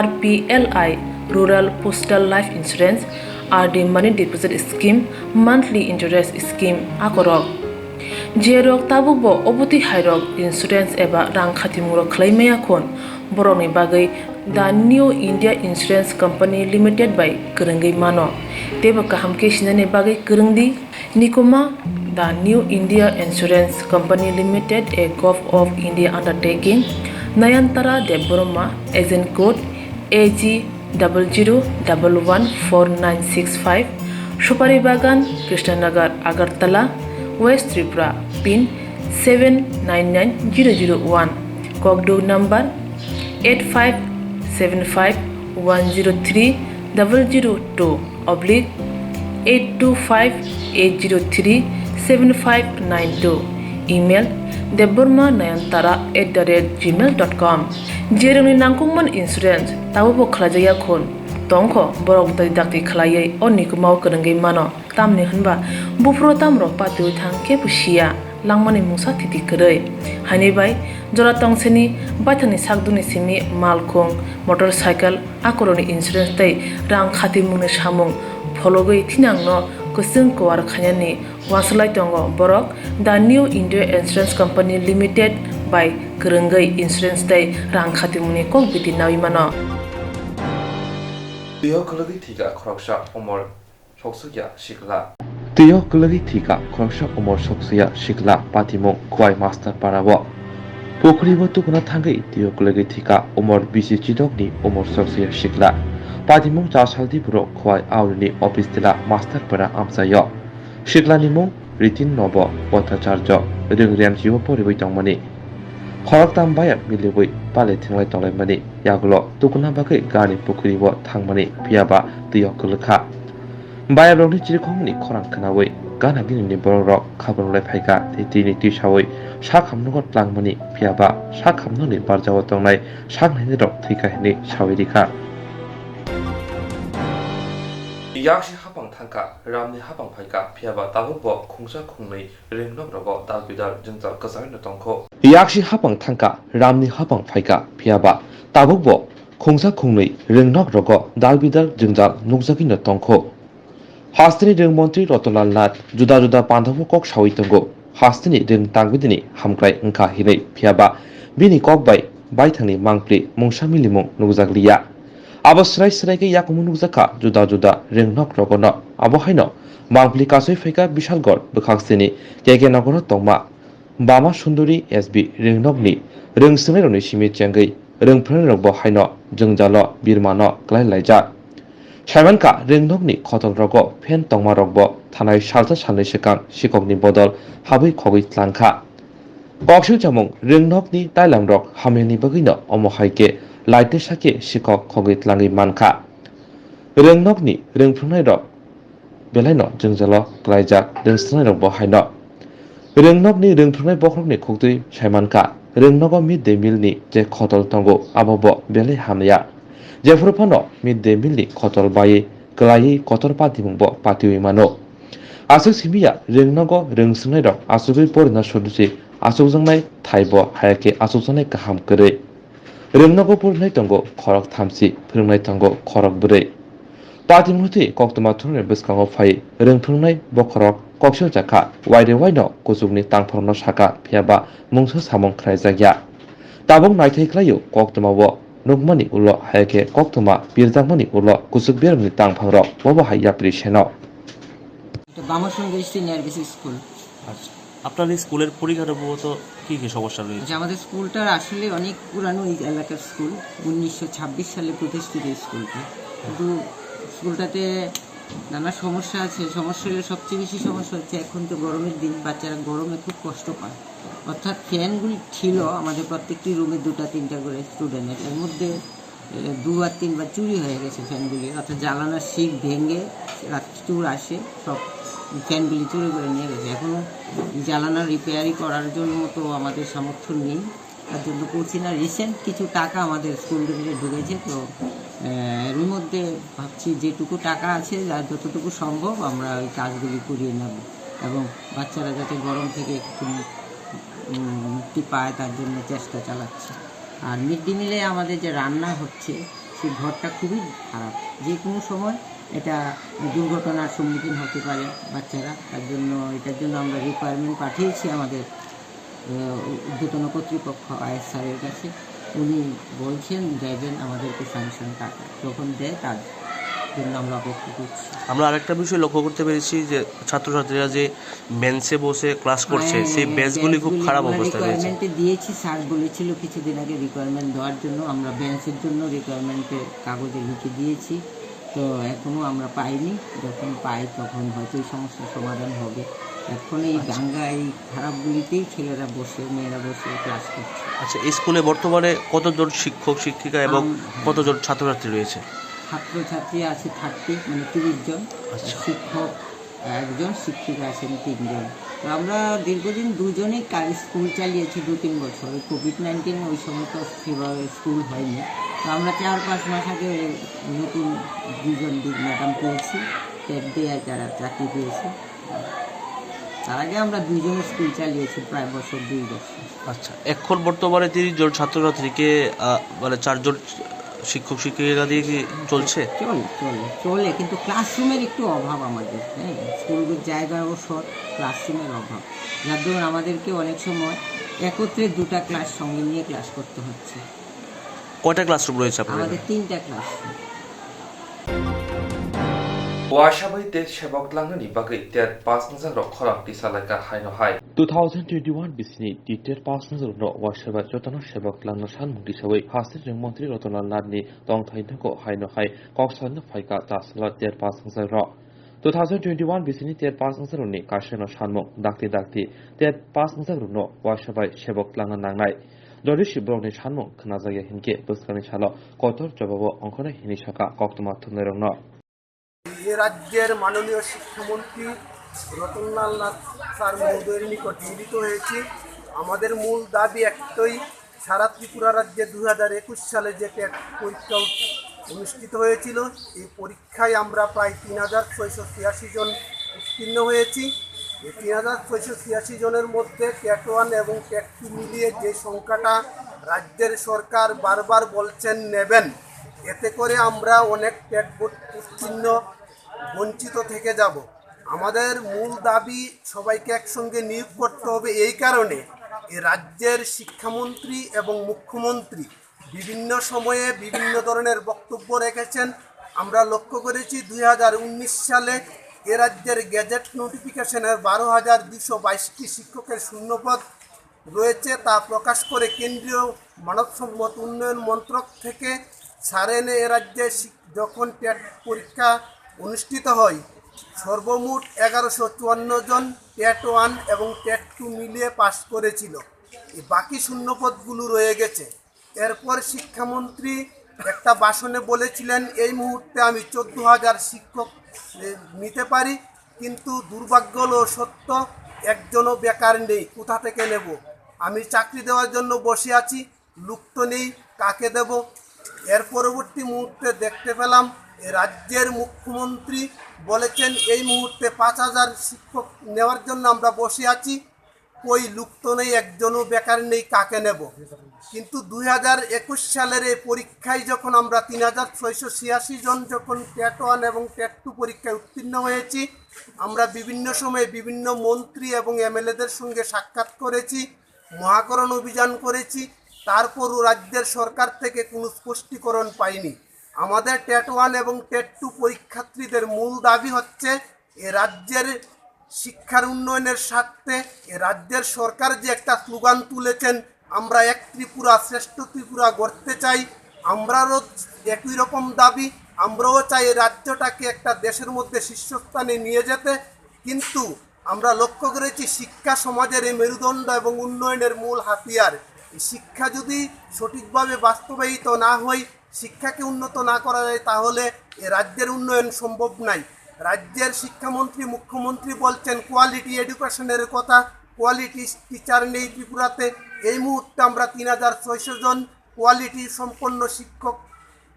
RPLI Rural Postal Life Insurance RD Money Deposit Scheme monthly interest scheme akorok যে রক তাবুক অবতি হাইরক insurance এবা রাং খাতিমুরক খাইমায়া খন বরংনি বাগৈ the new India insurance company limited बाय करंगै मानो तेबो काहामके सिनाने बागै करंगदि निकोमा the new India Insurance Company Limited, a Gulf of India undertaking, Nayantara Deborma, agent code AG 00114965, Shupari Bagan, Krishnanagar, Agartala, West Tripura, PIN 799001, Kokdo number 8575103002 oblique 8258037592. Email deborma9antara@gmail.com. Jeroni nangkungman insurance tabu bo khlajaya khon tongkho borok dai dakti khlaiye onikumau kerengei mano tamni hanba bufro tamro patu thangke pusia langmani mungsa thiti kerei hani bai jora tongseni baithani sakduni simi malkhong motorcycle akoroni insurance tai rang khati mungni samung fologoi thinangno kusung kwar khanyani waslai tongo borok the new India Insurance Company Limited by Kerengai Insurance Day rang khatimuni kok biti nawi mano Tiyo kaladi tiga khroksha omor soksya shikla Tiyo kaladi tiga khroksha omor soksya shikla patimong kwai master parabo Pokribo tukuna thangai tiyo kaladi tiga omor bisi chidokni omor soksya shikla Patimong chasaldi bro kwai aurni office tila master para amsayo Shiklani mong ritin nobo bhattacharya ringrem jiwo poribai tongmani Khorak tam bayat milibui pale thinglai tonglai mani yagulo tukuna bagai gani pukribo thangmani piaba tiyo kulkha Bayarokni chirikhongni khorang khanawai gana binini borok khabarlai phaika tini tisawai sakhamnugot langmani piaba sakhamnuni barjawo tongnai sakhnai rok thikahini sawirikha Yakshi hapang thangka ramni hapang phaika phiaba tabukbo khungsa khungnei ringnok rogo dalbidar jinjal kasai no tongkho Yakshi hapang thangka ramni hapang phaika phiaba tabukbo khungsa khungnei ringnok rogo dalbidar jinjal nukjaki no tongkho Hastini ring mantri Rotolal Nath juda juda pandhabu kok sawi tongo Hastini ring tangbidini hamkrai engka hinei phiaba bini kok bai thangni mangpli mungsamili mung nukjakliya Abo srai ke yakumu nukjaka juda juda ringnok rogono abo haino mangpli kasoi phaika Bishalgor bukhaksini keke nagoro tongma Bama Sundori SB ringnokni ringsunai roni simi chengai ringphran rokbo haino jingjalo birmano klailaija Shaimanka ringnokni khotol rogo fen tongma rokbo thanai salta salnai sekang sikokni bodol habai khogoi tlangkha Koksu chamung ringnokni tailam rok hameni bagino omo haike Laite sake sikok khogoi tlangai mankha ringnokni ringphranai rok belaino jingjalo klaijak ringsunai rokbo haino ringnokni ringphranai bokhrokni khogtui saimanka ringnogo midday meal ni je khotol tongo abobo belai hamya jefurphano midday meal ni khotol bai klai kotor patimungbo patiwi mano asuk simiya ringnogo ringsunai rok asugoi porina sodusi asukjangnai thaibo hayake asukjangnai kaham korei ringnogo pornai tongo khorok thamsi phringnai tongo khorok bwrei Patimurti Koktwma thurni bwskango phai ringphringnai bokhorok koksil jakha waire waino kusukni tangphorno saka phiaba mungsa samong khlaijagya tabung naithai khlaio Koktwma wo nukmani ulo hayake Koktwma birjakmani ulo kusuk bermni tangphangrok bobo hayya priseno Bamasundari senior basic school আপনার এই স্কুলের পরিকাঠামোগত কি কি সমস্যা রয়েছে আমাদের স্কুলটা আসলে অনেক পুরানো এলাকার স্কুল 1926 সালে প্রতিষ্ঠিত স্কুলটি কিন্তু স্কুলটাতে নানা সমস্যা আছে সমস্যার সবচেয়ে বেশি সমস্যা হচ্ছে এখন তো গরমের দিন বাচ্চারা গরমে খুব কষ্ট পায় অর্থাৎ ফ্যানগুলি ছিল আমাদের প্রত্যেকটি রুমে 2-3টা করে স্টুডেন্টের এর মধ্যে 2 আর 3 বার চুরি হয়ে গেছে ফ্যানগুলি অর্থাৎ জ্বালানার শিক ভেঙে চুর আসে সব ফ্যানগুলি চুরি করে নিয়ে গেছে এখনও জ্বালানা রিপেয়ারি করার জন্য তো আমাদের সামর্থ্য নেই তার জন্য করছি না রিসেন্ট কিছু টাকা আমাদের স্কুল থেকে ঢুকেছে তো এর মধ্যে ভাবছি যেটুকু টাকা আছে যার যতটুকু সম্ভব আমরা ওই কাজগুলি করিয়ে নেব এবং বাচ্চারা যাতে গরম থেকে একটু মুক্তি পায় তার জন্য চেষ্টা চালাচ্ছি আর মিড ডে মিলে আমাদের যে রান্না হচ্ছে সেই ঘরটা খুবই খারাপ যে কোনো সময় এটা দুর্ঘটনার সম্মুখীন হতে পারে বাচ্চারা। তার জন্য এটার জন্য আমরা রিকোয়ারমেন্ট পাঠিয়েছি আমাদের ঊর্ধ্বতন কর্তৃপক্ষ আইএস স্যারের কাছে। উনি বলছেন দেবেন আমাদেরকে স্যাংশন টাকা, যখন দেয় তার জন্য আমরা অপেক্ষা করছি। আমরা আরেকটা বিষয় লক্ষ্য করতে পেরেছি যে ছাত্রছাত্রীরা যে বেঞ্চে বসে ক্লাস করছে সেই বেঞ্চগুলি খুব খারাপ অবস্থায় রয়েছে। রিকোয়ারমেন্টে দিয়েছি, স্যার বলেছিল কিছুদিন আগে রিকোয়ারমেন্ট দেওয়ার জন্য। আমরা বেঞ্চের জন্য রিকোয়ারমেন্টের কাগজে লিখে দিয়েছি, তো এখনও আমরা পাইনি। যখন পাই তখন হয়তো এই সমস্যার সমাধান হবে। এখন এই দাঙ্গা এই খারাপগুলিতেই ছেলেরা বসে মেয়েরা বসে ক্লাস করছে। আচ্ছা, এই স্কুলে বর্তমানে কতজন শিক্ষক শিক্ষিকা এবং কতজন ছাত্রছাত্রী রয়েছে? ছাত্রছাত্রী আছে 30 মানে 30 জন, শিক্ষক 1 জন, শিক্ষিকা আছেন 3 জন। তো আমরা দীর্ঘদিন দুজনেই স্কুল চালিয়েছি 2-3 বছর। কোভিড-19 ওই সময় তো সেভাবে স্কুল হয়নি। তো আমরা 4-5 মাস আগে নতুন 2 জন ম্যাডাম পেয়েছি, টেট দিয়ে যারা চাকরি পেয়েছে। তার আগে আমরা 2 জনে স্কুল চালিয়েছি প্রায় 2 বছর। আচ্ছা, এখন বর্তমানে 30 জন ছাত্রছাত্রীকে মানে 4 জন শিক্ষক শিক্ষিকা দিয়ে কি চলছে? চলে কিন্তু ক্লাসরুমের একটু অভাব আমাদের। হ্যাঁ, স্কুলের জায়গাও শর্ট, ক্লাসরুমের অভাব, যার জন্য আমাদেরকে অনেক সময় একত্রে 2টা ক্লাস সঙ্গে নিয়ে ক্লাস করতে হচ্ছে। কয়টা ক্লাসরুম রয়েছে আপনাদের? আমাদের 3টা classroom. Washabai te shebok langni bagai ter 5,000 rok khorang ti salaka haino hai 2021 bisni ti ter 5,000 rok washabai jotano shebok langno san mungti sabai hasil reng mantri Rotolal Ladni tong thaina ko haino hai koksan phaika tasla ter 5,000 rok 2021 bisni ter 5,000 ni kasheno sanmung dakti ter 5,000 no washabai shebok langna nangnai Dori shibroni sanmung khnajaya hinke buskani chalo kotor jobabo onkone hini shaka Koktwma thunnerongno এ রাজ্যের মাননীয় শিক্ষামন্ত্রী Ratanlal Nath sir মহোদয়ের নিকট মিলিত হয়েছি। আমাদের মূল দাবি একটাই, সারা ত্রিপুরা রাজ্যে 2021 সালে যে টেট পরীক্ষা অনুষ্ঠিত হয়েছিল, এই পরীক্ষায় আমরা প্রায় 3,686 জন উত্তীর্ণ হয়েছি। এই 3,686 জনের মধ্যে টেট 1 এবং টেট 2 মিলিয়ে যে সংখ্যাটা রাজ্যের সরকার বারবার বলছেন নেবেন, এতে করে আমরা অনেক টেট উত্তীর্ণ বঞ্চিত থেকে যাব। আমাদের মূল দাবি সবাইকে একসঙ্গে নিয়োগ করতে হবে। এই কারণে এই রাজ্যের শিক্ষামন্ত্রী এবং মুখ্যমন্ত্রী বিভিন্ন সময়ে বিভিন্ন ধরনের বক্তব্য রেখেছেন। আমরা লক্ষ্য করেছি 2019 সালে এ রাজ্যের গেজেট নোটিফিকেশনের 12,222টি শিক্ষকের শূন্যপদ রয়েছে, তা প্রকাশ করে কেন্দ্রীয় মানব সম্পদ উন্নয়ন মন্ত্রক থেকে সারেনে এ রাজ্যে যখন টেট পরীক্ষা অনুষ্ঠিত হয় সর্বমোট 1,154 জন টেট 1 এবং টেট 2 মিলিয়ে পাস করেছিল। এই বাকি শূন্যপদগুলো রয়ে গেছে। এরপর শিক্ষামন্ত্রী একটা ভাষণে বলেছিলেন এই মুহূর্তে আমি 14,000 শিক্ষক নিতে পারি, কিন্তু দুর্ভাগ্য হলো সত্য, একজনও বেকার নেই, কোথা থেকে নেব? আমি চাকরি দেওয়ার জন্য বসে আছি, লোক তো নেই, কাকে দেব? এর পরবর্তী মুহূর্তে দেখতে পেলাম রাজ্যের মুখ্যমন্ত্রী বলেছেন এই মুহূর্তে 5,000 শিক্ষক নেওয়ার জন্য আমরা বসে আছি, কই লোক তো নেই, একজনও বেকার নেই, কাকে নেব? কিন্তু 2021 সালের এই পরীক্ষায় যখন আমরা 3,686 জন যখন টেট 1 এবং টেট 2 পরীক্ষায় উত্তীর্ণ হয়েছি, আমরা বিভিন্ন সময়ে বিভিন্ন মন্ত্রী এবং এমএলএদের সঙ্গে সাক্ষাৎ করেছি, মহাকরণ অভিযান করেছি, তারপরও রাজ্যের সরকার থেকে কোনো স্পষ্টীকরণ পাইনি। আমাদের টেট 1 এবং টেট 2 পরীক্ষার্থীদের মূল দাবি হচ্ছে এ রাজ্যের শিক্ষার উন্নয়নের স্বার্থে এ রাজ্যের সরকার যে একটা স্লোগান তুলেছেন, আমরা এক ত্রিপুরা শ্রেষ্ঠ ত্রিপুরা গড়তে চাই, আমরাও একই রকম দাবি, আমরাও চাই এই রাজ্যটাকে একটা দেশের মধ্যে শীর্ষস্থানে নিয়ে যেতে। কিন্তু আমরা লক্ষ্য করেছি শিক্ষা সমাজের এই মেরুদণ্ড এবং উন্নয়নের মূল হাতিয়ার। শিক্ষা যদি সঠিকভাবে বাস্তবায়িত না হয়, শিক্ষাকে উন্নত না করা যায়, তাহলে এ রাজ্যের উন্নয়ন সম্ভব নাই। রাজ্যের শিক্ষামন্ত্রী মুখ্যমন্ত্রী বলছেন কোয়ালিটি এডুকেশনের কথা, কোয়ালিটি টিচার নেই ত্রিপুরাতে। এই মুহূর্তে আমরা 3,600 জন কোয়ালিটি সম্পন্ন শিক্ষক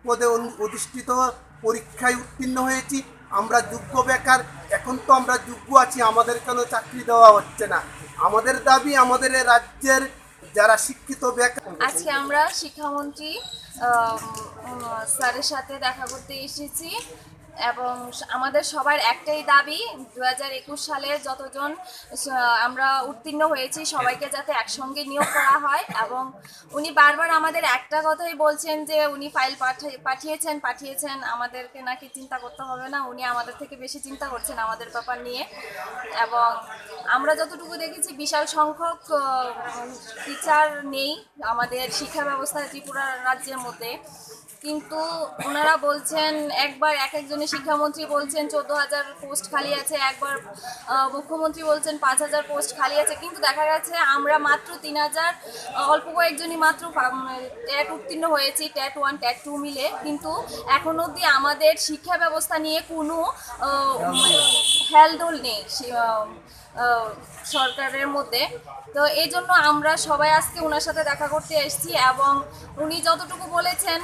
পদে অধিষ্ঠিত পরীক্ষায় উত্তীর্ণ হয়েছি। আমরা যোগ্য বেকার, এখন তো আমরা যোগ্য আছি, আমাদের কেন চাকরি দেওয়া হচ্ছে না? আমাদের দাবি আমাদের রাজ্যের যারা শিক্ষিত বেকার। আজকে আমরা শিক্ষামন্ত্রী স্যারের সাথে দেখা করতে এসেছি। এবং আমাদের সবার একটাই দাবি 2021 সালে যতজন আমরা উত্তীর্ণ হয়েছি সবাইকে যাতে একসঙ্গে নিয়োগ করা হয়। এবং উনি বারবার আমাদের একটা কথাই বলছেন যে উনি ফাইল পাঠিয়েছেন আমাদেরকে নাকি চিন্তা করতে হবে না, উনি আমাদের থেকে বেশি চিন্তা করছেন আমাদের ব্যাপার নিয়ে। এবং আমরা যতটুকু দেখেছি বিশাল সংখ্যক টিচার নেই আমাদের শিক্ষা ব্যবস্থায় ত্রিপুরা রাজ্যের মধ্যে, কিন্তু ওনারা বলছেন একবার একজনের শিক্ষামন্ত্রী বলছেন 14,000 পোস্ট খালি আছে, একবার মুখ্যমন্ত্রী বলছেন 5,000 পোস্ট খালি আছে, কিন্তু দেখা গেছে আমরা মাত্র 3,000 অল্প কয়েকজনই মাত্র ট্যাট উত্তীর্ণ হয়েছি, ট্যাট 1 ট্যাট 2 মিলে, কিন্তু এখন অবধি আমাদের শিক্ষা ব্যবস্থা নিয়ে কোনো হেলদোল নেই সরকারের মধ্যে। তো এই জন্য আমরা সবাই আজকে ওনার সাথে দেখা করতে এসেছি এবং উনি যতটুকু বলেছেন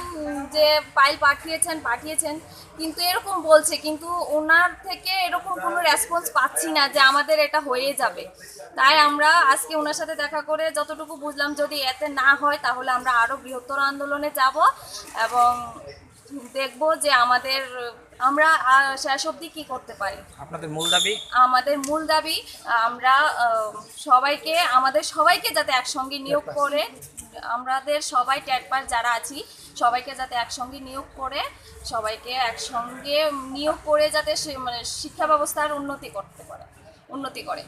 যে ফাইল পাঠিয়েছেন কিন্তু এরকম বলছে, কিন্তু ওনার থেকে এরকম কোনো রেসপন্স পাচ্ছি না যে আমাদের এটা হয়ে যাবে। তাই আমরা আজকে ওনার সাথে দেখা করে যতটুকু বুঝলাম যদি এতে না হয় তাহলে আমরা আরও বৃহত্তর আন্দোলনে যাব এবং দেখব যে আমরা শেষ অবধি কী করতে পারি। আপনাদের মূল দাবি? আমাদের মূল দাবি আমরা আমাদের সবাইকে যাতে একসঙ্গে নিয়োগ করে, আমাদের সবাই ট্যাট পাস যারা আছি সবাইকে যাতে একসঙ্গে নিয়োগ করে যাতে শিক্ষা ব্যবস্থার উন্নতি করে।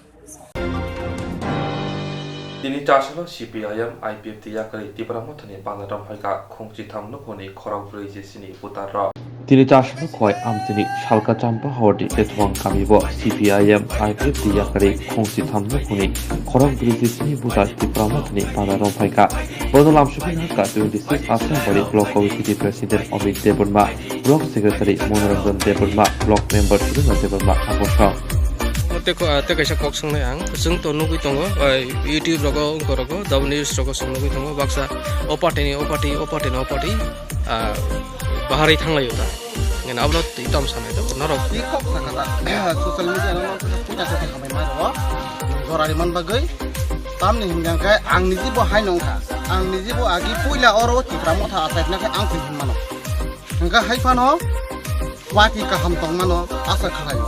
Dini tasalo CPIM IPF tiyakari tibramothani banaram haika khongchi thamno khoni khorang priji sini putara Dini tasalo khoi amtini shalka champa hawdi tetwang kamibo CPIM IPF tiyakari khongchi thamno khoni khorang priji sini putar tibramothani banaram haika bodolam shubin haka 26 Assembly Block Committee President Amit Deborma Block Secretary Monoranjan Deborma Block Member Suruna Deborma Abosha te kaisa kok sangnai ang jeng to nugui tongo YouTube rogo ongko rogo dab news rogo sangnugui tongo baksa opati bahari thanglai ta ngen upload itam sanai ta norok kok sakata social media no punya kata kamai mai ro gorari man bagai tamni hingang kai ang niji bo hai nongka ang niji bo agi puila oro tipra motha asai na kai ang tin mano nga hai pano wati ka ham tong mano asa khalai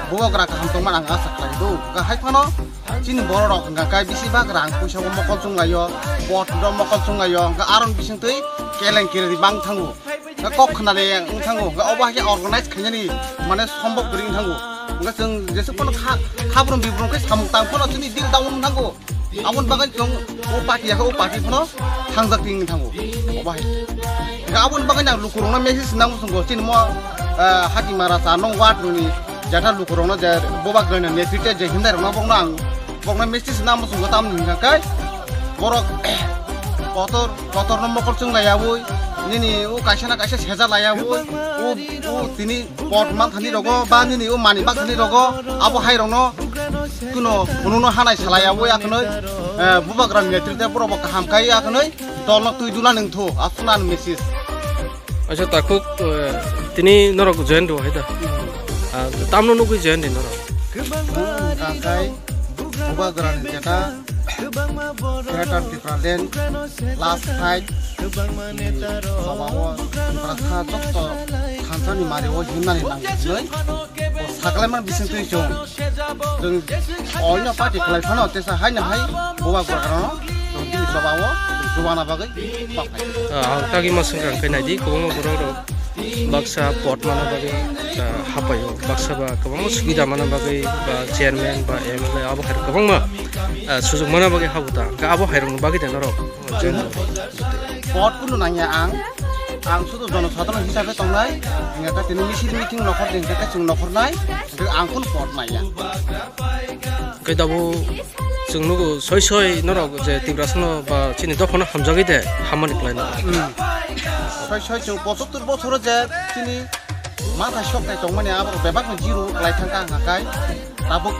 Bogora ka ham tongman ang asa khlai do ga hai phano chini borok ga kai bisi bag rang puisa ko mokol chungayo pot do mokol chungayo ga aron bising tei keleng kiri bang thangu ga kok khnale ang thangu ga oba ke organize khanyani mane sombok bring thangu ga jeng jesu kono khabron bibron ke samtang phono chini dil daun thangu amon bagan jong o party phono thangjak ting thangu oba hai ga amon bagan na lukurong na message nang sungo chin mo hati mara sa nong wat ni jata lukurong na bobak grana netrite je hindar na bongna message nam sungo tam ninga kai borok kotor nomor kurchung la yaboi nini o kaisa na kaisa seja la yaboi o tini pot man thani rogo ba nini o mani bak thani rogo abo hai rono kuno ununo hanai sala yaboi aknoi bobak grana netrite borok kaham kai aknoi dolok tui dula ningtho afnan message acha takuk tini norok join do haida tamno nugui join din norok kai boba gran jata creator different last fight babawo prakha dokto khansani mari o himnani nangnoi o saklaiman bising tui jong jeng oino party khlai phano tesa haina hai boba gran no dini babawo jubana bagai kagi masung kan kai nadi ko mo borok baksa pot mana bagai hapayo baksa ba kabang sugida mana bagai ba chairman ba MLA abo khair kabang ma sujug mana bagai habuta ka abo hairong bagai den norok pot kuno nanya ang sudu jনসাধারণ হিসাবে tongnai ngaka tini meeting nokhor din ka chung nokhor nai ang kun pot maya kai dabu chung nugo soi norok je tibrasno ba chini dokhono hamjagi de hamani plaina soi chung 75 বছর যে chini মাথা শক্তাই tongmani abo bebak no jiru klai thangka ngakai tabuk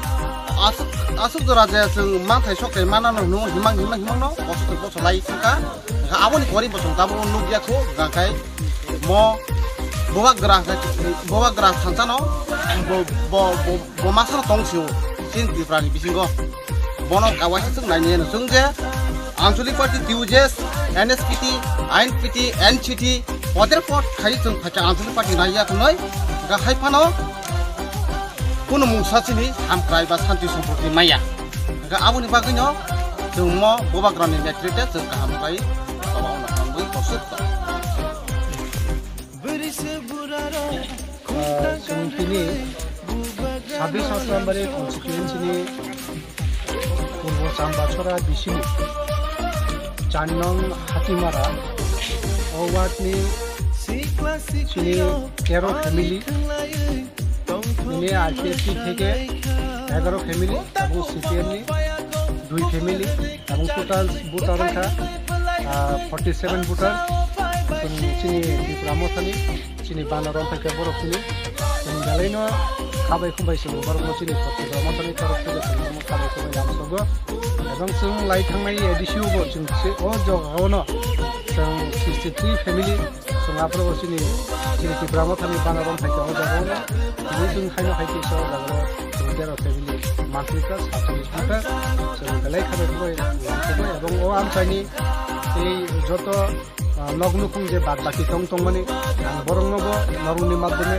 asuk dora je chung mathai shoktai manano no himang no 75 বছর lai thangka aboni kori bosong tabu nugya ko ngakai mo bobak gra thansano bo masano tongsiu sin diprani bisingo bonok awasi chung naine no chung je আঞ্চলিক party টিউজেস এনএসপিটি আইনপিটি NCT পদের পর খাই chung ফাটা আঞ্চলিক party Naiya নয় हाइफानो কোনো মুসাচিনি হামক্রাই বা শান্তি সম্পর্কে মাইয়া আবুনি বাগैनो जों म बबाग्रानि नेतृत्वे जों हामक्राय गावबा गाव नांबै खौसुद जों दिनै 26 नभेम्बरनि कन्स्टिट्युएन्सिनि पूर्व चाम्बाछरा बिसिनि 4 नং हातिमारा वार्डनि सिनि 13 ফ্যামিলি ini RPSP থেকে 11 ফ্যামিলি এবং সিপিএমনি 2 ফ্যামিলি এবং টোটাল ভোটার সংখ্যা 47 ভোটার চিনি ত্রিপুরামথানি চিনি বানারম থেকে বরফুনি চিনি গালাইনো খাবাই খুবাইছে বরফ চিনি ত্রিপুরামথানি তরফ থেকে চিনি খাবাই খুবাই লামসব এবং जों लाइथांनाय एडिसिउबो जों अ जगावनो जों 63 फैमिली जों आप्रबो चिनि त्रिपुरामथानि बानारम থেকে अ जगावनो जों हाइनो हाइकेसो जागो जों 13 फैमिली मान्थलिका 47 भोटार जों गालाय खाबाय खुबाय लामसब এবং ও আমচাইনি এই যত নগ্নকুং যে বাদ বাকি টংটংমানি বরংনব নরংনি মাধ্যমে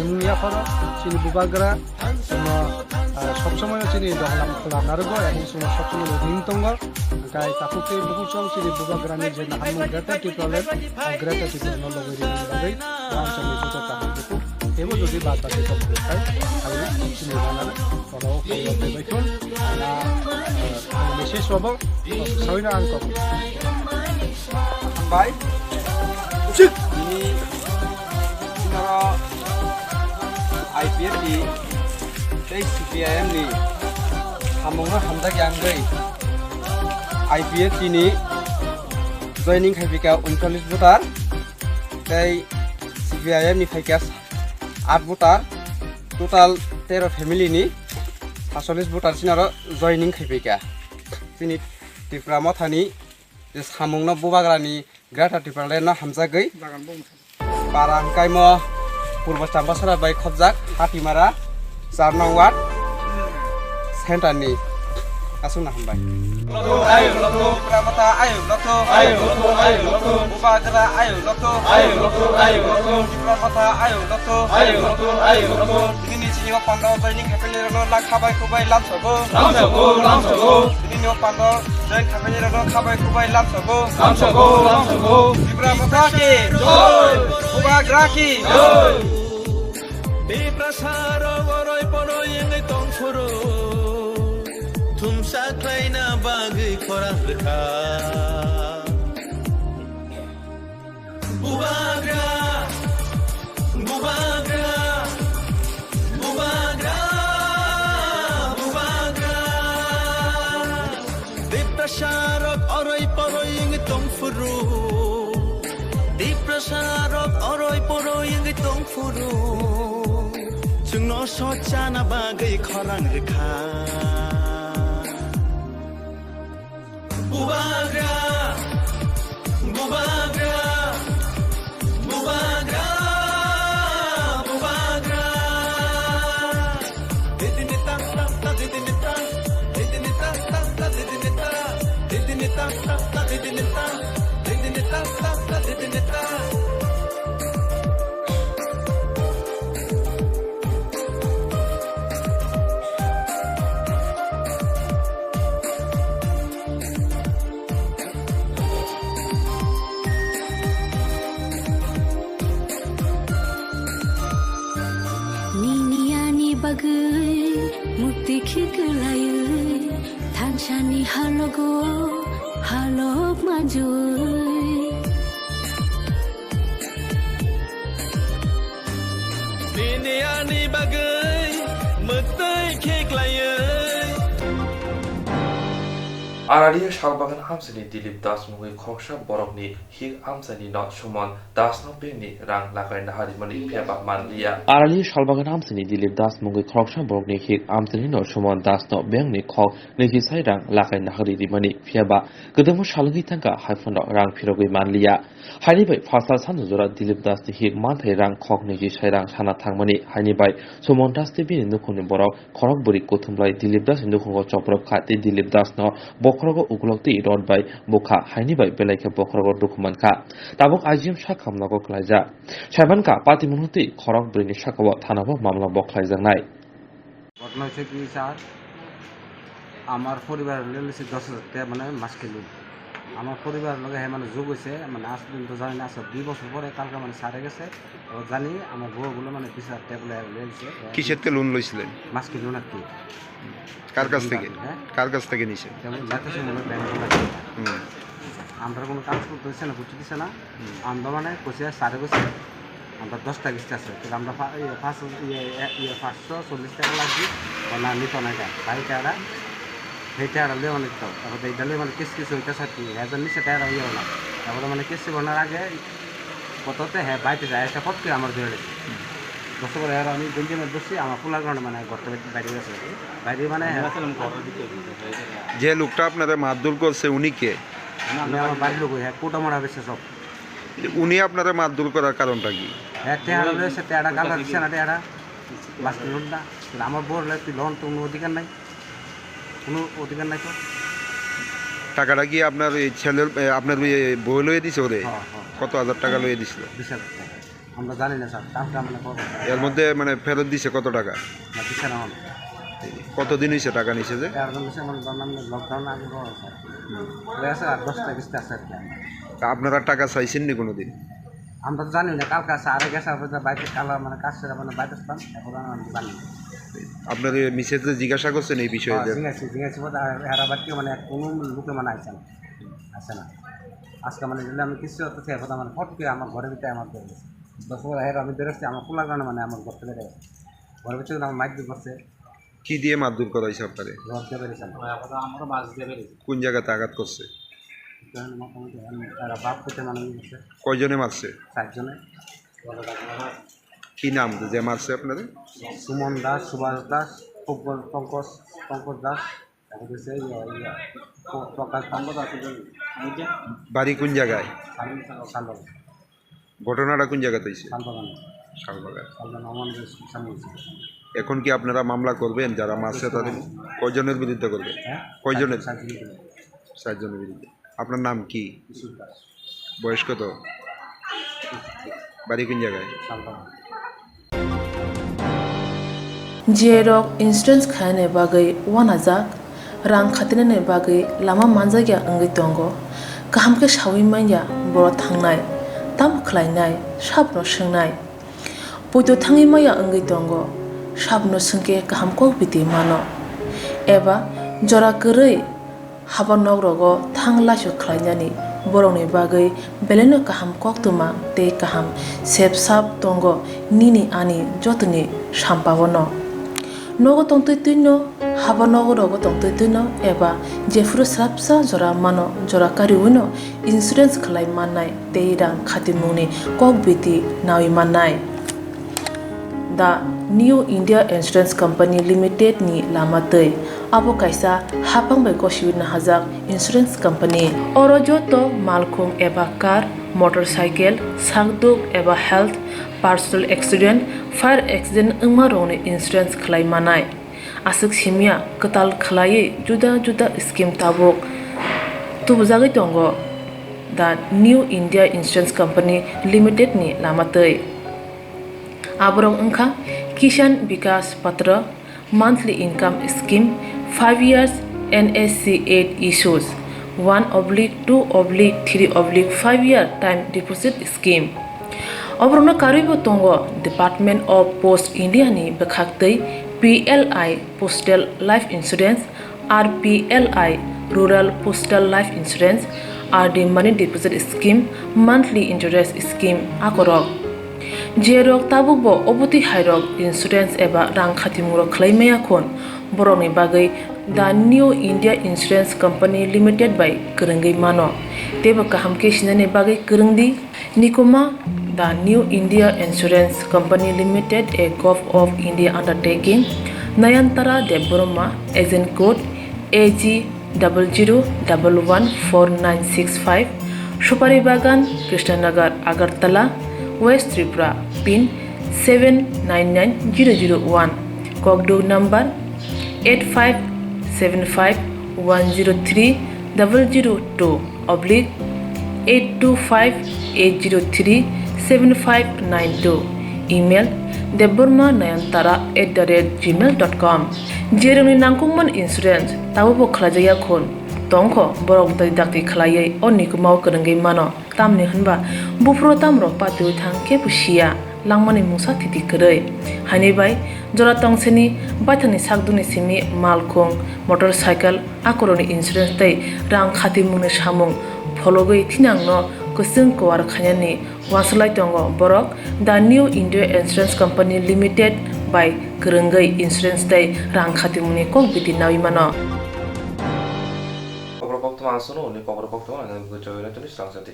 ইমুনিয়াফার চিনি বুবাগ্রা সবসময় চিনি দহলাম খোলা নারগো এবং সবসময় রিংতঙ্গ গাই তাকুকে বহুচং চিনি বুবাগ্রানি যে নাহামু গ্রেটার টিপ্রলেন গ্রেটার টিপ্রলেন লগৈ রিং আমচাইনি যত তাহামুকু এবো যদি বাদ বাকি টংটাই আমি চিনি বানার পরাও ফাইবাইখন না বিশেষ হব সইনা আঙ্ক Baik, ini cara IPF di CPIM ni, hamongna hamdak yang gay. IPF ini joining kafika 39 votar, kai CPIM ni kafika 8 votar, total 13 family ni 40 votar sinaro joining kafika. Sini Tiframothani जे सामुंगना बुबाग्रानि ग्रेटार टिप्रालेना हामजागै बारांकाइमो पूर्व चाम्बासरा बाय खबजाक हातिमारा 4 नং वार्ड सेन्टारनि आसुना हामबाय आयो लतो प्रामता आयो लतो बुबाग्रा आयो लतो प्रामता आयो लतो दिनि चिनियो panda बायनि खापेलेरनो लाखाबाय खुबाय लामसबो दिनि panda जय खापेलेरनो खाबाय खुबाय लामसबो प्रामता के जय बुबाग्रा की जय बे प्रसार वरय परय एंगै तंफुरो तुमसा क्लाइना बागै खरा रखा बुबाग्रा बुबाग्रा बुबाग्रा बुबाग्रा देप्रसारक अरय परय एंगै तंफुरो देप्रसारक अरय परय एंगै तंफुरो जोंनो सचाना बागै खरां रखा Bubagra, Bubagra, Bubagra, Bubagra. Didinita, didinita, didinita, didinita, didinita, didinita, didinita, didinita. Bagai mukti khiklayai thansani halogo halok majoi Diniani bagai mukti khiklayai Araliya Shalbagan Hamsani Dilip Das Mungui Koksha Borokni Hik Hamsani Not Shumon Das No Beni Rang Lakain Harimani Piaba Manlia Araliya Shalbagan Hamsani Dilip Das Mungui Koksha Borokni Hik Hamsani Not Shumon Das No Beni Kok Niki Sai Rang Lakain Harimani Piaba Gedamu Shalgi Tanka Haifon Rang Pirogi Manlia Hanibai Fasa Sanuzura Dilip Das the Hik Mantai Rang Kok Niki Sai Rang Sana Tangmani Hanibai Sumon Das the Bin Nukuni Borok Korok Buri Kutumlai Dilip Das Nukungo Choprok Kati Dilip Das No Bok bokrago ukulokti rod by bokha haini by belaike bokrago dokumanka tabok ajim shakam nago klaija sabanka pati munuti khorok brini shakawa thanabo mamla boklaijangnai ঘটনা হচ্ছে কি sir আমার পরিবারের লইছে 10,000 টাকা মানে মাস খেলো আমার পরিবারের লগে হ্যাঁ মানে যোগ হয়েছে মানে আজ পর্যন্ত জানি না 2 বছর পরে কালকে মানে সারে গেছে ও জানি আমার বউগুলো মানে 20,000 টাকা বলে লইছে কিসের থেকে লোন লইছিলেন মাস খেলো না কি কার কাছ থেকে নিছে যেমন যাইতেছে মনে ব্যাংক আমরা কোনো কাজ করতে হচ্ছে না বুঝতে দিচ্ছে না আমরা মানে কইছে সারে গেছে আমরা 10 টাকা কিস্তি আছে কিন্তু আমরা 540 টাকা লাগবে না নিত না এটা বাড়ি টাকা সেইটা আড়ালে অনেক তো তারপরে এইটালে মানে কিস্তি হইতে সাথে হাজার নিচে টাকা ইয়ে না তারপরে মানে কিস্তি বানার আগে কততে হ্যাঁ বাইতে যায় একটা ফটকে আমার ধরে বছর পরে আর আমি গঞ্জিমের বসছি আমার পোলার কারণে মানে ঘরটা বাইরে গেছে বাইরে মানে যে লোকটা আপনাদের মারধর করছে উনি কে আমি আমার বাড়ির লোক হ্যাঁ কোটা মারা হয়েছে সব উনি আপনাদের মারধর করার কারণটা কি হ্যাঁ টেয়ারা রয়েছে টেয়ারা গালা দিচ্ছে না টেয়ারা বাস লোন না আমার বড় তুই লোন তো কোনো অধিকার নাই তো টাকাটা কি আপনার এই ছেলের আপনার বই লইয়ে দিছে ওরে কত হাজার টাকা লইয়ে দিছিল 20,000 টাকা আমরা জানি না স্যার কামটা আমরা এর মধ্যে মানে ফেরত দিছে কত টাকা না দিছে না কতদিন হয়েছে টাকা নিছে যে লকডাউন আগে আছে আর 10 টাকা কিস্তি আছে আপনারা টাকা চাইছেন নি কোনোদিন আমরা তো জানি না কালকে আছে আরে গেছে আপনার বাইরে কালা মানে কাজ করে মানে বাইরে আসতাম এখন আমি জানি আপনার মিসেস জিজ্ঞাসা করছেন এই বিষয়ে জিজ্ঞাসা এরা বাড়িতে মানে কোনো লোকে মানে আসে না আজকে মানে যদি আমি কিছু হতে চাই মানে ফটকে আমার ঘরের ভিতরে আমার ধরে গেছে 10 বছর হের আমি বেরোচ্ছি আমার খোলার কারণে মানে আমার ঘর থেকে গেছে ঘরের ভিতরে আমার মাইক দিয়ে করছে কি দিয়ে মারধর করাইছে আপনারে রড দিয়ে বেরিয়েছে আমরা মাছ দিয়ে বেরিয়েছি কোন জায়গাতে আঘাত করছে এরা বাপ করতে মানে কয়জনে মারছে 4 জনে কি নাম যে মারছে আপনাদের সুমন দাস সুভাষ দাস পঙ্কজ দাস প্রকাশ বাড়ি কোন জায়গায় ঘটনাটা কোন জায়গাতে হয়েছে শালবাগান এখন কি আপনারা মামলা করবেন যারা মারছে তাদের কয়জনের বিরুদ্ধে করবেন কয়জনের 4 জনের বিরুদ্ধে আপনার নাম কি বয়স কত বাড়ি কোন জায়গায় Jerok insurance khane bagai wanajak rang khatinane bagai lama manjagya angai tongo kaham ke shawi manya boro thangnai tam khlainai sabno swngnai poito thangi maya angai tongo sabno sungke kaham ko biti mano eba jora korei habanok rogo thangla su khlainani boroni bagai beleno kaham koktwma te kaham sep sap tongo nini ani jotoni sampawono nogo tongtoi tuino haba nogo rogo tongtoi tuino eba jefru srapsa jora mano jora kariuno insurance khlai mannai tei rang khatimuni kokbiti nawi mannai the New India Insurance Company Limited ni lamatei abo kaisa hapang bai kosibna hajak insurance company oro joto malkhung eba car motorcycle sakduk eba health personal accident fire accident ungma rone insurance khlai manai asuk simia katal khlai juda scheme tabok tubujagi tongo the New India Insurance Company Limited ni lamatei aborong ungkha Kisan Vikas Patra monthly income scheme 5 years NSC 8 issues 1/2/3/5 year time deposit scheme Obrona karibo tongo Department of Post India ni bekhaktei PLI Postal Life Insurance RPLI Rural Postal Life Insurance RD Money Deposit Scheme Monthly Interest Scheme akorok Jerok tabukbo oboti hairok insurance eba rang khatimuro khlaimaya khon boroni bagai the New India Insurance Company Limited by Kurungai mano teba kaham ke sinane bagai kurungdi nikoma the New India Insurance Company Limited a Gov of India undertaking Nayantara Deborma agent code AG 00114965 Supari Bagan Krishnanagar Agartala West Tripura pin 799001 Kokdo number 8575103 002-825-803-7592 email debormanayantara@gmail.com jeroni nangkungman insurance tabu khlajaya khon tongkho borok dai dakti khlaiye onni kumau kanangai mano tamni hanba bufro tamro patu thangke pusia langmani musa titi krei hani bai jora tongseni baithani sakduni simi malkhong motorcycle akoroni insurance dai rang khati mune samung phologoi thinangno kusung kwar khanyani waslai tongo borok the new India Insurance Company Limited by Kerengai Insurance dai rang khati mune kok biti nawi mano Kokborok Koktwma asuno ni Kokborok Koktwma nang gojoyna tuni Swrangchati